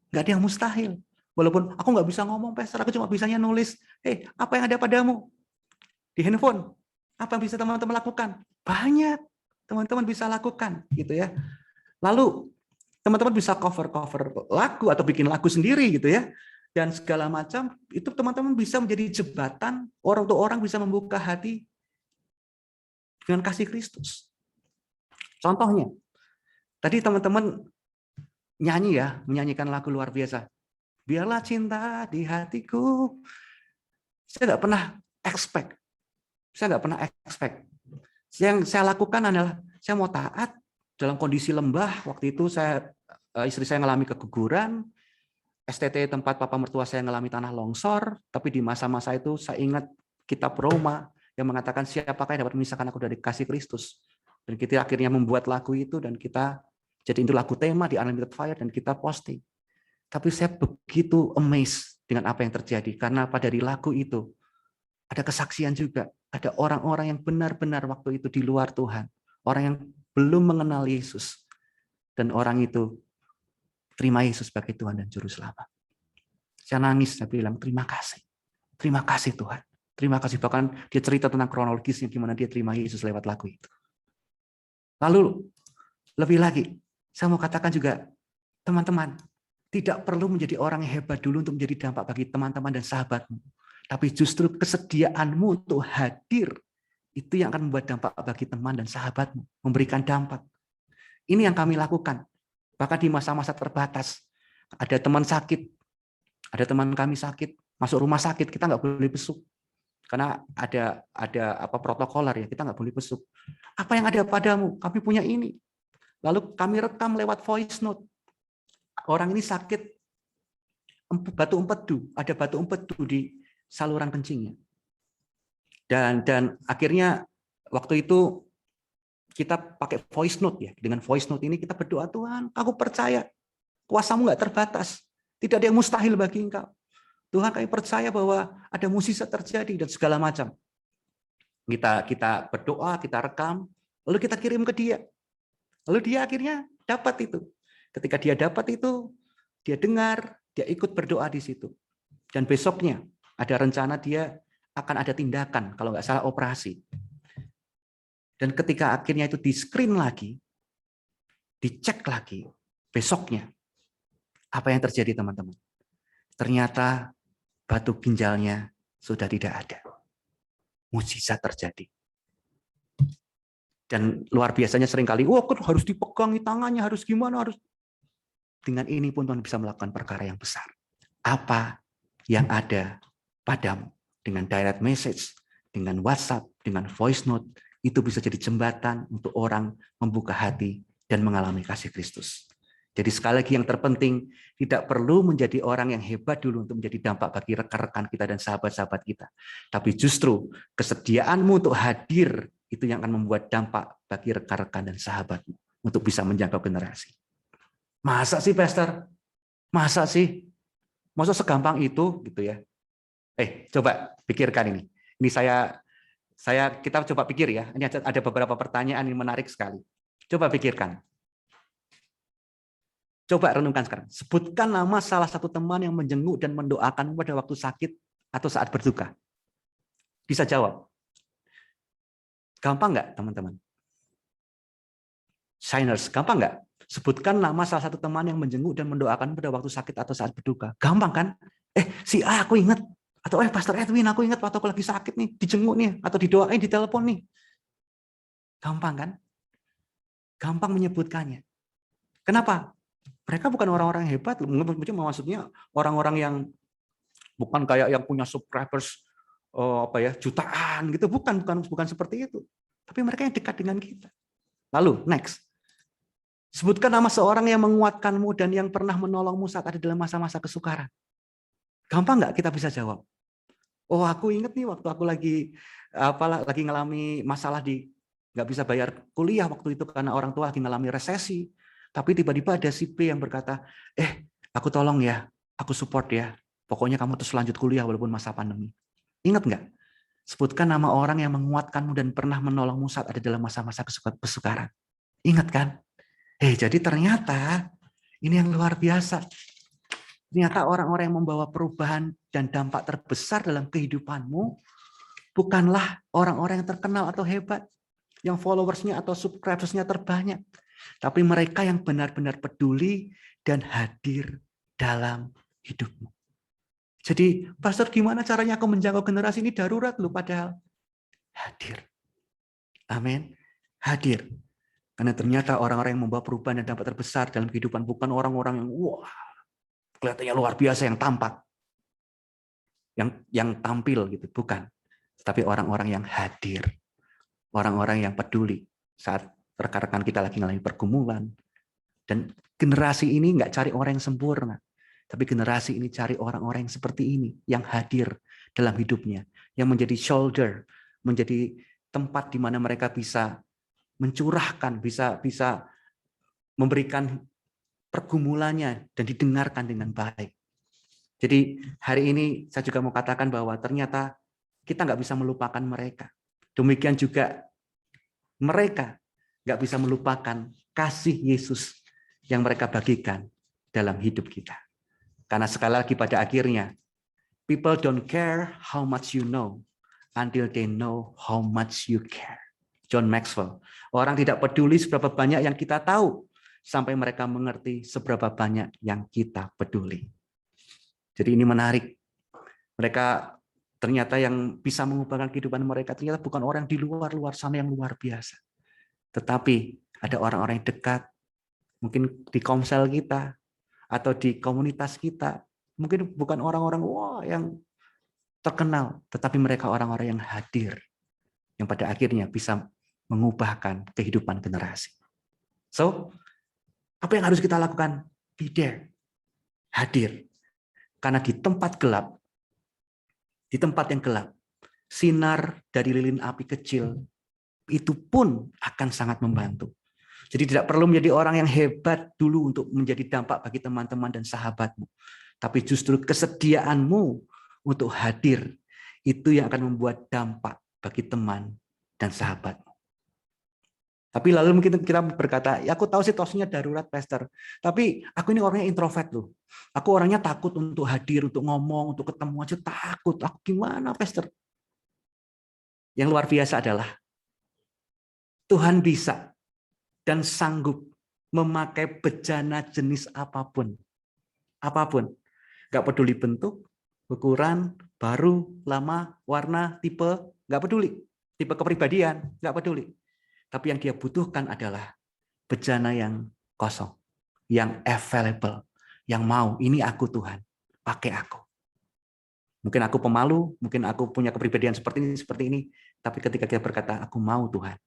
Nggak ada yang mustahil. Walaupun aku nggak bisa ngomong, Pastor, aku cuma bisanya nulis. Apa yang ada padamu? Di handphone. Apa yang bisa teman-teman lakukan? Banyak. Teman-teman bisa lakukan. Gitu ya. Lalu teman-teman bisa cover lagu atau bikin lagu sendiri gitu ya. dan segala macam, itu teman-teman bisa menjadi jembatan untuk orang bisa membuka hati dengan kasih Kristus. Contohnya, tadi teman-teman nyanyi ya, menyanyikan lagu luar biasa. Biarlah cinta di hatiku. Saya nggak pernah expect. Yang saya lakukan adalah saya mau taat dalam kondisi lembah. Waktu itu istri saya mengalami keguguran. STT tempat papa mertua saya mengalami tanah longsor, tapi di masa-masa itu saya ingat kitab Roma yang mengatakan siapakah yang dapat memisahkan aku dari kasih Kristus. Dan kita akhirnya membuat lagu itu dan kita jadi itu lagu tema di Unlimited Fire dan kita posting. Tapi saya begitu amazed dengan apa yang terjadi karena pada di lagu itu ada kesaksian juga, ada orang-orang yang benar-benar waktu itu di luar Tuhan, orang yang belum mengenal Yesus dan orang itu terima Yesus sebagai Tuhan dan Juru Selamat. Saya nangis, saya bilang terima kasih Tuhan, terima kasih. Bahkan dia cerita tentang kronologisnya gimana dia terima Yesus lewat lagu itu. Lalu lebih lagi, saya mau katakan juga teman-teman, tidak perlu menjadi orang yang hebat dulu untuk menjadi dampak bagi teman-teman dan sahabatmu, tapi justru kesediaanmu untuk hadir itu yang akan membuat dampak bagi teman dan sahabatmu, memberikan dampak. Ini yang kami lakukan. Bahkan di masa-masa terbatas, ada teman sakit, ada teman kami sakit, masuk rumah sakit, kita nggak boleh besuk. Karena ada protokoler ya, kita nggak boleh besuk. Apa yang ada padamu? Kami punya ini. Lalu kami rekam lewat voice note. Orang ini sakit batu empedu, ada batu empedu di saluran kencingnya. Dan akhirnya waktu itu kita pakai voice note ya. Dengan voice note ini kita berdoa, Tuhan, aku percaya kuasa-Mu nggak terbatas. Tidak ada yang mustahil bagi Engkau. Tuhan, kami percaya bahwa ada mukjizat terjadi dan segala macam. Kita berdoa, kita rekam, lalu kita kirim ke dia. Lalu dia akhirnya dapat itu. Ketika dia dapat itu, dia dengar, dia ikut berdoa di situ. Dan besoknya ada rencana dia akan ada tindakan, kalau nggak salah operasi. Dan ketika akhirnya itu di-screen lagi, dicek lagi, besoknya, apa yang terjadi teman-teman? Ternyata batu ginjalnya sudah tidak ada. Mukjizat terjadi. Dan luar biasanya seringkali, harus dipegangi tangannya, harus gimana, harus. Dengan ini pun Tuhan bisa melakukan perkara yang besar. Apa yang ada padamu? Dengan direct message, dengan WhatsApp, dengan voice note, itu bisa jadi jembatan untuk orang membuka hati dan mengalami kasih Kristus. Jadi sekali lagi yang terpenting, tidak perlu menjadi orang yang hebat dulu untuk menjadi dampak bagi rekan-rekan kita dan sahabat-sahabat kita. Tapi justru kesediaanmu untuk hadir, itu yang akan membuat dampak bagi rekan-rekan dan sahabatmu untuk bisa menjangkau generasi. Masa sih, Pastor? Masa sih? Masa segampang itu gitu ya? Coba pikirkan ini. Ini kita coba pikir ya. Ini ada beberapa pertanyaan yang menarik sekali. Coba pikirkan. Coba renungkan sekarang. Sebutkan nama salah satu teman yang menjenguk dan mendoakan pada waktu sakit atau saat berduka. Bisa jawab. Gampang nggak, teman-teman? Shiners, gampang nggak? Sebutkan nama salah satu teman yang menjenguk dan mendoakan pada waktu sakit atau saat berduka. Gampang kan? Si A aku ingat. Atau Pastor Edwin aku ingat waktu aku lagi sakit nih, dijenguk nih, atau didoain di telepon nih. Gampang kan? Gampang menyebutkannya. Kenapa? Mereka bukan orang-orang yang hebat, maksudnya orang-orang yang bukan kayak yang punya subscribers jutaan gitu, bukan seperti itu. Tapi mereka yang dekat dengan kita. Lalu next. Sebutkan nama seorang yang menguatkanmu dan yang pernah menolongmu saat ada dalam masa-masa kesukaran. Gampang nggak kita bisa jawab? Aku ingat nih waktu aku lagi ngalami masalah nggak bisa bayar kuliah waktu itu karena orang tua lagi ngalami resesi. Tapi tiba-tiba ada si B yang berkata, aku tolong ya, aku support ya. Pokoknya kamu terus lanjut kuliah walaupun masa pandemi. Ingat nggak? Sebutkan nama orang yang menguatkanmu dan pernah menolongmu saat ada dalam masa-masa kesukaran. Ingat kan? Jadi ternyata ini yang luar biasa. Ternyata orang-orang yang membawa perubahan dan dampak terbesar dalam kehidupanmu bukanlah orang-orang yang terkenal atau hebat, yang followersnya atau subscribersnya terbanyak, tapi mereka yang benar-benar peduli dan hadir dalam hidupmu. Jadi, pastor gimana caranya aku menjangkau generasi ini? Darurat loh, padahal hadir. Amin. Hadir. Karena ternyata orang-orang yang membawa perubahan dan dampak terbesar dalam kehidupan bukan orang-orang yang wah, kelihatannya luar biasa yang tampak. Yang tampil gitu, bukan. Tapi orang-orang yang hadir. Orang-orang yang peduli saat rekan-rekan kita lagi mengalami pergumulan. Dan generasi ini nggak cari orang yang sempurna. Tapi generasi ini cari orang-orang yang seperti ini, yang hadir dalam hidupnya, yang menjadi shoulder, menjadi tempat di mana mereka bisa mencurahkan, bisa memberikan pergumulannya dan didengarkan dengan baik. Jadi hari ini saya juga mau katakan bahwa ternyata kita nggak bisa melupakan mereka. Demikian juga mereka nggak bisa melupakan kasih Yesus yang mereka bagikan dalam hidup kita. Karena sekali lagi pada akhirnya, people don't care how much you know until they know how much you care. John Maxwell. Orang tidak peduli seberapa banyak yang kita tahu sampai mereka mengerti seberapa banyak yang kita peduli. Jadi ini menarik. Mereka ternyata yang bisa mengubahkan kehidupan mereka ternyata bukan orang di luar sana yang luar biasa. Tetapi ada orang-orang yang dekat, mungkin di komsel kita, atau di komunitas kita, mungkin bukan orang-orang yang terkenal, tetapi mereka orang-orang yang hadir, yang pada akhirnya bisa mengubahkan kehidupan generasi. So, apa yang harus kita lakukan? Be there, hadir. Karena di tempat gelap, di tempat yang gelap, sinar dari lilin api kecil itu pun akan sangat membantu. Jadi tidak perlu menjadi orang yang hebat dulu untuk menjadi dampak bagi teman-teman dan sahabatmu. Tapi justru kesediaanmu untuk hadir, itu yang akan membuat dampak bagi teman dan sahabatmu. Tapi lalu mungkin kita berkata, ya aku tahu situasinya darurat, Pastor. Tapi aku ini orangnya introvert loh. Aku orangnya takut untuk hadir, untuk ngomong, untuk ketemu aja takut. Aku gimana, Pastor? Yang luar biasa adalah Tuhan bisa dan sanggup memakai bejana jenis apapun. Apapun. Nggak peduli bentuk, ukuran, baru, lama, warna, tipe, nggak peduli. Tipe kepribadian, nggak peduli. Tapi yang dia butuhkan adalah bejana yang kosong, yang available, yang mau, ini aku Tuhan, pakai aku. Mungkin aku pemalu, mungkin aku punya kepribadian seperti ini, tapi ketika kita berkata, aku mau Tuhan,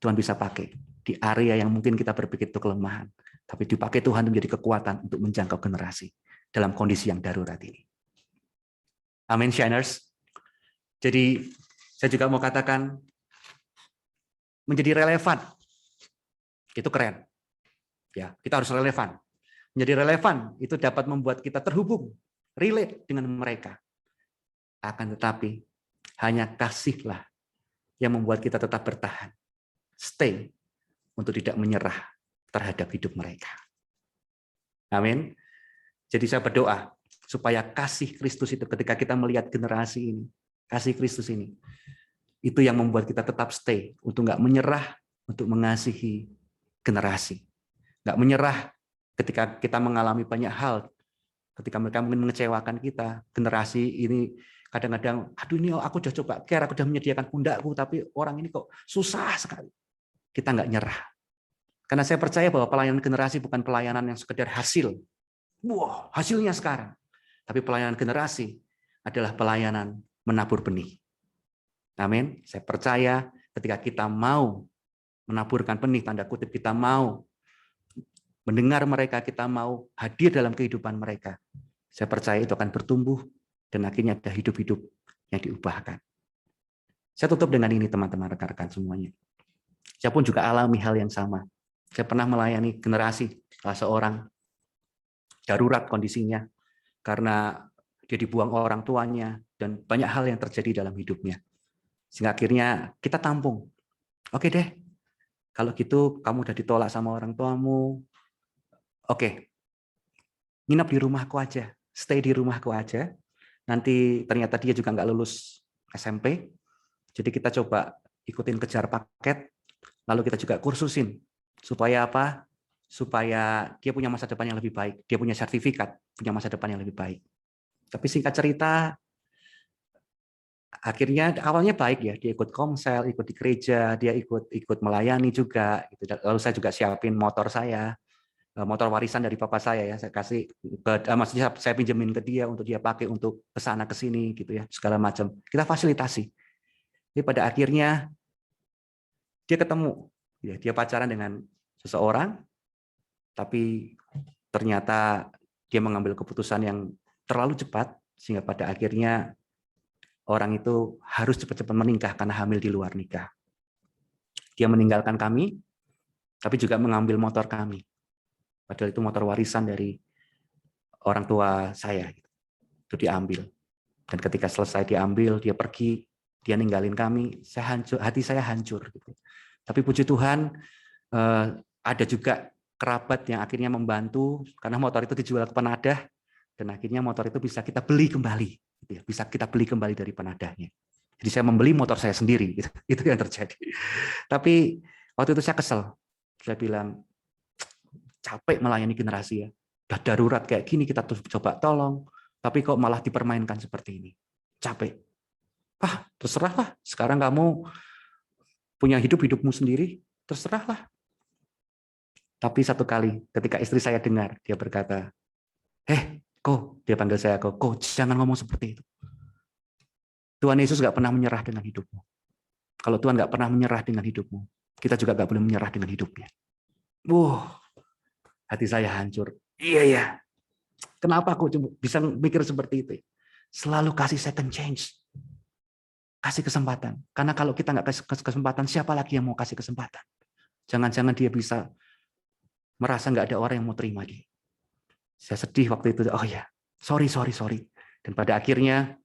Tuhan bisa pakai di area yang mungkin kita berpikir itu kelemahan, tapi dipakai Tuhan menjadi kekuatan untuk menjangkau generasi dalam kondisi yang darurat ini. Amin, Shiners. Jadi saya juga mau katakan, menjadi relevan, itu keren. Ya, kita harus relevan. Menjadi relevan itu dapat membuat kita terhubung, relate dengan mereka. Akan tetapi hanya kasihlah yang membuat kita tetap bertahan. Stay untuk tidak menyerah terhadap hidup mereka. Amin. Jadi saya berdoa supaya kasih Kristus itu ketika kita melihat generasi ini, kasih Kristus ini, itu yang membuat kita tetap stay untuk nggak menyerah untuk mengasihi generasi. Nggak menyerah ketika kita mengalami banyak hal, ketika mereka mungkin mengecewakan kita, generasi ini kadang-kadang, aduh ini aku udah coba care, aku udah menyediakan pundakku, tapi orang ini kok susah sekali. Kita nggak nyerah. Karena saya percaya bahwa pelayanan generasi bukan pelayanan yang sekedar hasil. Wah, hasilnya sekarang. Tapi pelayanan generasi adalah pelayanan menabur benih. Amin. Saya percaya ketika kita mau menaburkan benih, tanda kutip, kita mau mendengar mereka, kita mau hadir dalam kehidupan mereka. Saya percaya itu akan bertumbuh dan akhirnya ada hidup-hidup yang diubahkan. Saya tutup dengan ini teman-teman, rekan-rekan semuanya. Saya pun juga alami hal yang sama. Saya pernah melayani generasi, salah seorang darurat kondisinya karena dia dibuang orang tuanya dan banyak hal yang terjadi dalam hidupnya. Sehingga akhirnya kita tampung. Oke deh, kalau gitu kamu udah ditolak sama orang tuamu, oke, nginep di rumahku aja, stay di rumahku aja. Nanti ternyata dia juga nggak lulus SMP, jadi kita coba ikutin kejar paket, lalu kita juga kursusin. Supaya apa? Supaya dia punya masa depan yang lebih baik, dia punya sertifikat, punya masa depan yang lebih baik. Tapi singkat cerita, akhirnya awalnya baik ya, dia ikut komsel, ikut di gereja, dia ikut melayani juga. Gitu. Lalu saya juga siapin motor saya, motor warisan dari papa saya ya, saya kasih, maksudnya saya pinjemin ke dia untuk dia pakai untuk kesana kesini gitu ya, segala macam. Kita fasilitasi. Jadi pada akhirnya dia ketemu, ya, dia pacaran dengan seseorang, tapi ternyata dia mengambil keputusan yang terlalu cepat sehingga pada akhirnya orang itu harus cepat-cepat menikah karena hamil di luar nikah. Dia meninggalkan kami, tapi juga mengambil motor kami. Padahal itu motor warisan dari orang tua saya. Itu diambil. Dan ketika selesai diambil, dia pergi, dia ninggalin kami, hati saya hancur. Tapi puji Tuhan, ada juga kerabat yang akhirnya membantu, karena motor itu dijual ke penadah, dan akhirnya motor itu bisa kita beli kembali. Bisa kita beli kembali dari penadahnya. Jadi saya membeli motor saya sendiri, itu yang terjadi. Tapi waktu itu saya kesel, saya bilang capek melayani generasi ya, udah darurat kayak gini kita coba tolong, tapi kok malah dipermainkan seperti ini, capek. Terserahlah, sekarang kamu punya hidupmu sendiri, terserahlah. Tapi satu kali ketika istri saya dengar, dia berkata, kok, dia panggil saya kok jangan ngomong seperti itu. Tuhan Yesus nggak pernah menyerah dengan hidupmu. Kalau Tuhan nggak pernah menyerah dengan hidupmu, kita juga nggak boleh menyerah dengan hidupnya. Hati saya hancur. Iya. Kenapa aku bisa mikir seperti itu? Selalu kasih second chance. Kasih kesempatan. Karena kalau kita nggak kasih kesempatan, siapa lagi yang mau kasih kesempatan? Jangan-jangan dia bisa merasa nggak ada orang yang mau terima dia. Saya sedih waktu itu. Oh ya, sorry. Dan pada akhirnya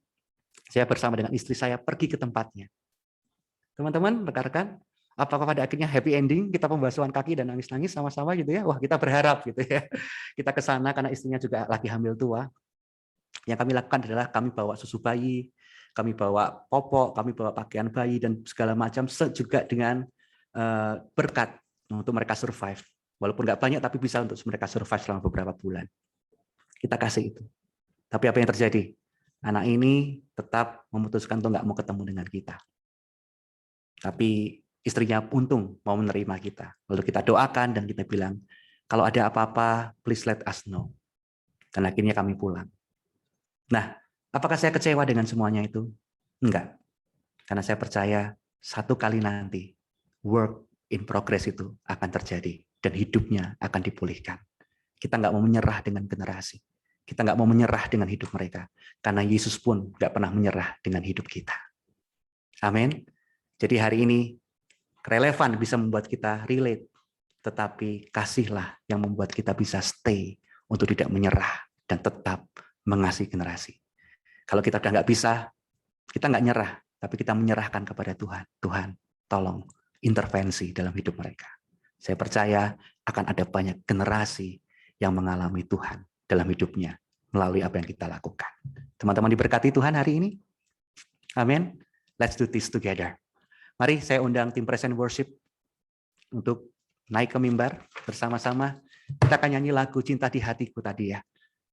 saya bersama dengan istri saya pergi ke tempatnya. Teman-teman, rekan-rekan, apakah pada akhirnya happy ending? Kita pembasuhan kaki dan nangis-nangis sama-sama gitu ya? Wah, kita berharap gitu ya. Kita ke sana karena istrinya juga lagi hamil tua. Yang kami lakukan adalah kami bawa susu bayi, kami bawa popok, kami bawa pakaian bayi dan segala macam, juga dengan berkat untuk mereka survive. Walaupun nggak banyak, tapi bisa untuk mereka survive selama beberapa bulan. Kita kasih itu. Tapi apa yang terjadi? Anak ini tetap memutuskan untuk nggak mau ketemu dengan kita. Tapi istrinya untung mau menerima kita. Lalu kita doakan dan kita bilang, kalau ada apa-apa, please let us know. Dan akhirnya kami pulang. Nah, apakah saya kecewa dengan semuanya itu? Enggak. Karena saya percaya satu kali nanti work in progress itu akan terjadi dan hidupnya akan dipulihkan. Kita nggak mau menyerah dengan generasi. Kita nggak mau menyerah dengan hidup mereka. Karena Yesus pun nggak pernah menyerah dengan hidup kita. Amin. Jadi hari ini relevan bisa membuat kita relate. Tetapi kasihlah yang membuat kita bisa stay untuk tidak menyerah dan tetap mengasihi generasi. Kalau kita udah nggak bisa, kita nggak nyerah, tapi kita menyerahkan kepada Tuhan. Tuhan, tolong intervensi dalam hidup mereka. Saya percaya akan ada banyak generasi yang mengalami Tuhan dalam hidupnya melalui apa yang kita lakukan. Teman-teman diberkati Tuhan hari ini. Amin. Let's do this together. Mari saya undang tim Praise and Worship untuk naik ke mimbar bersama-sama. Kita akan nyanyi lagu Cinta di Hatiku tadi ya.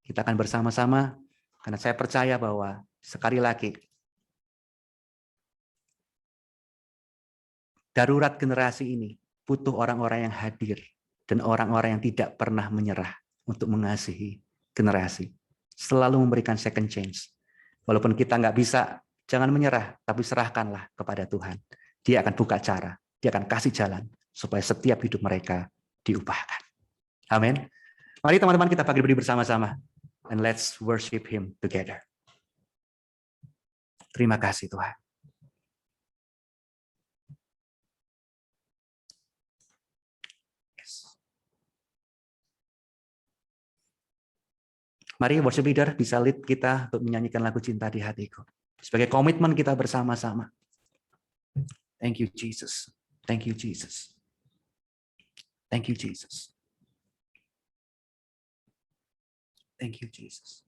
Kita akan bersama-sama karena saya percaya bahwa sekali lagi darurat generasi ini butuh orang-orang yang hadir dan orang-orang yang tidak pernah menyerah untuk mengasihi generasi. Selalu memberikan second chance. Walaupun kita nggak bisa, jangan menyerah, tapi serahkanlah kepada Tuhan. Dia akan buka cara, dia akan kasih jalan supaya setiap hidup mereka diubahkan. Amin. Mari teman-teman kita bagi berdiri bersama-sama. And let's worship Him together. Terima kasih Tuhan. Mari worship leader bisa lead kita untuk menyanyikan lagu Cinta di Hatiku. Sebagai komitmen kita bersama-sama. Thank you Jesus. Thank you Jesus. Thank you Jesus. Thank you Jesus.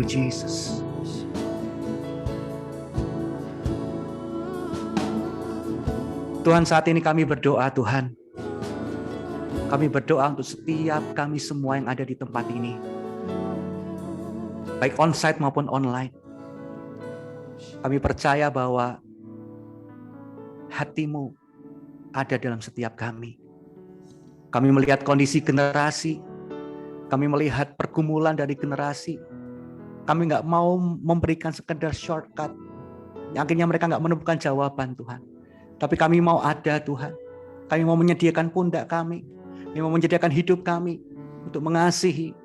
you Jesus. Tuhan, saat ini kami berdoa Tuhan. Kami berdoa untuk setiap kami semua yang ada di tempat ini. Baik onsite maupun online. Kami percaya bahwa hati-Mu ada dalam setiap kami. Kami melihat kondisi generasi. Kami melihat pergumulan dari generasi. Kami nggak mau memberikan sekedar shortcut. Akhirnya mereka nggak menemukan jawaban Tuhan. Tapi kami mau ada Tuhan. Kami mau menyediakan pundak kami. Kami mau menyediakan hidup kami untuk mengasihi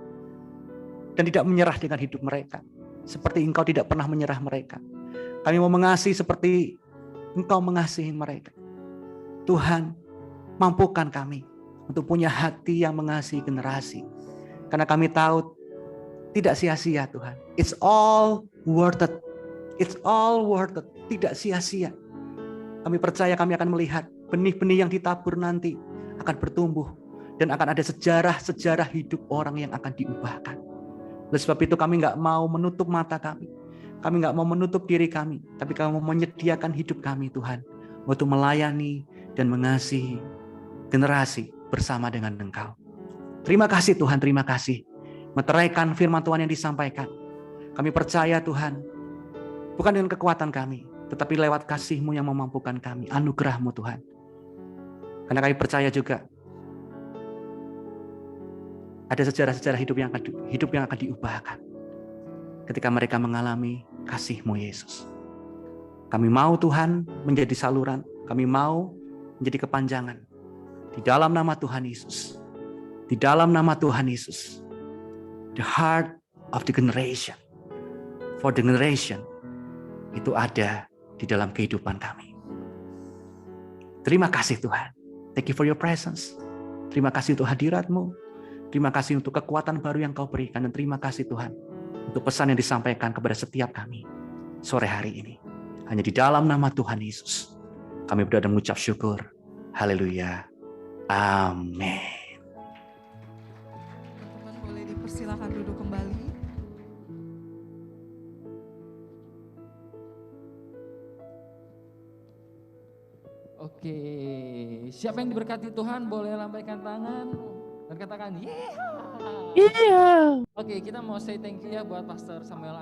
dan tidak menyerah dengan hidup mereka. Seperti Engkau tidak pernah menyerah mereka. Kami mau mengasihi seperti Engkau mengasihi mereka. Tuhan, mampukan kami untuk punya hati yang mengasihi generasi. Karena kami tahu tidak sia-sia Tuhan. It's all worth it. It's all worth it. Tidak sia-sia. Kami percaya kami akan melihat benih-benih yang ditabur nanti akan bertumbuh. Dan akan ada sejarah-sejarah hidup orang yang akan diubahkan. Oleh sebab itu kami nggak mau menutup mata kami. Kami nggak mau menutup diri kami. Tapi kami mau menyediakan hidup kami Tuhan. Untuk melayani dan mengasihi generasi bersama dengan Engkau. Terima kasih Tuhan, terima kasih. Meteraikan firman Tuhan yang disampaikan. Kami percaya Tuhan. Bukan dengan kekuatan kami. Tetapi lewat kasih-Mu yang memampukan kami. Anugerah-Mu Tuhan. Karena kami percaya juga. Ada sejarah-sejarah hidup yang akan diubahkan. Ketika mereka mengalami kasih-Mu Yesus. Kami mau Tuhan menjadi saluran. Kami mau menjadi kepanjangan. Di dalam nama Tuhan Yesus. Di dalam nama Tuhan Yesus. The heart of the generation. For the generation. Itu ada di dalam kehidupan kami. Terima kasih Tuhan. Thank you for your presence. Terima kasih untuk hadirat-Mu. Terima kasih untuk kekuatan baru yang Kau berikan. Dan terima kasih Tuhan untuk pesan yang disampaikan kepada setiap kami sore hari ini. Hanya di dalam nama Tuhan Yesus kami berdoa dan mengucap syukur. Haleluya. Amin. Teman-teman boleh dipersilakan duduk kembali. Oke, siapa yang diberkati Tuhan boleh lambaikan tangan dan katakan, yeah. Iya. Oke, kita mau say thank you ya buat Pastor Samuel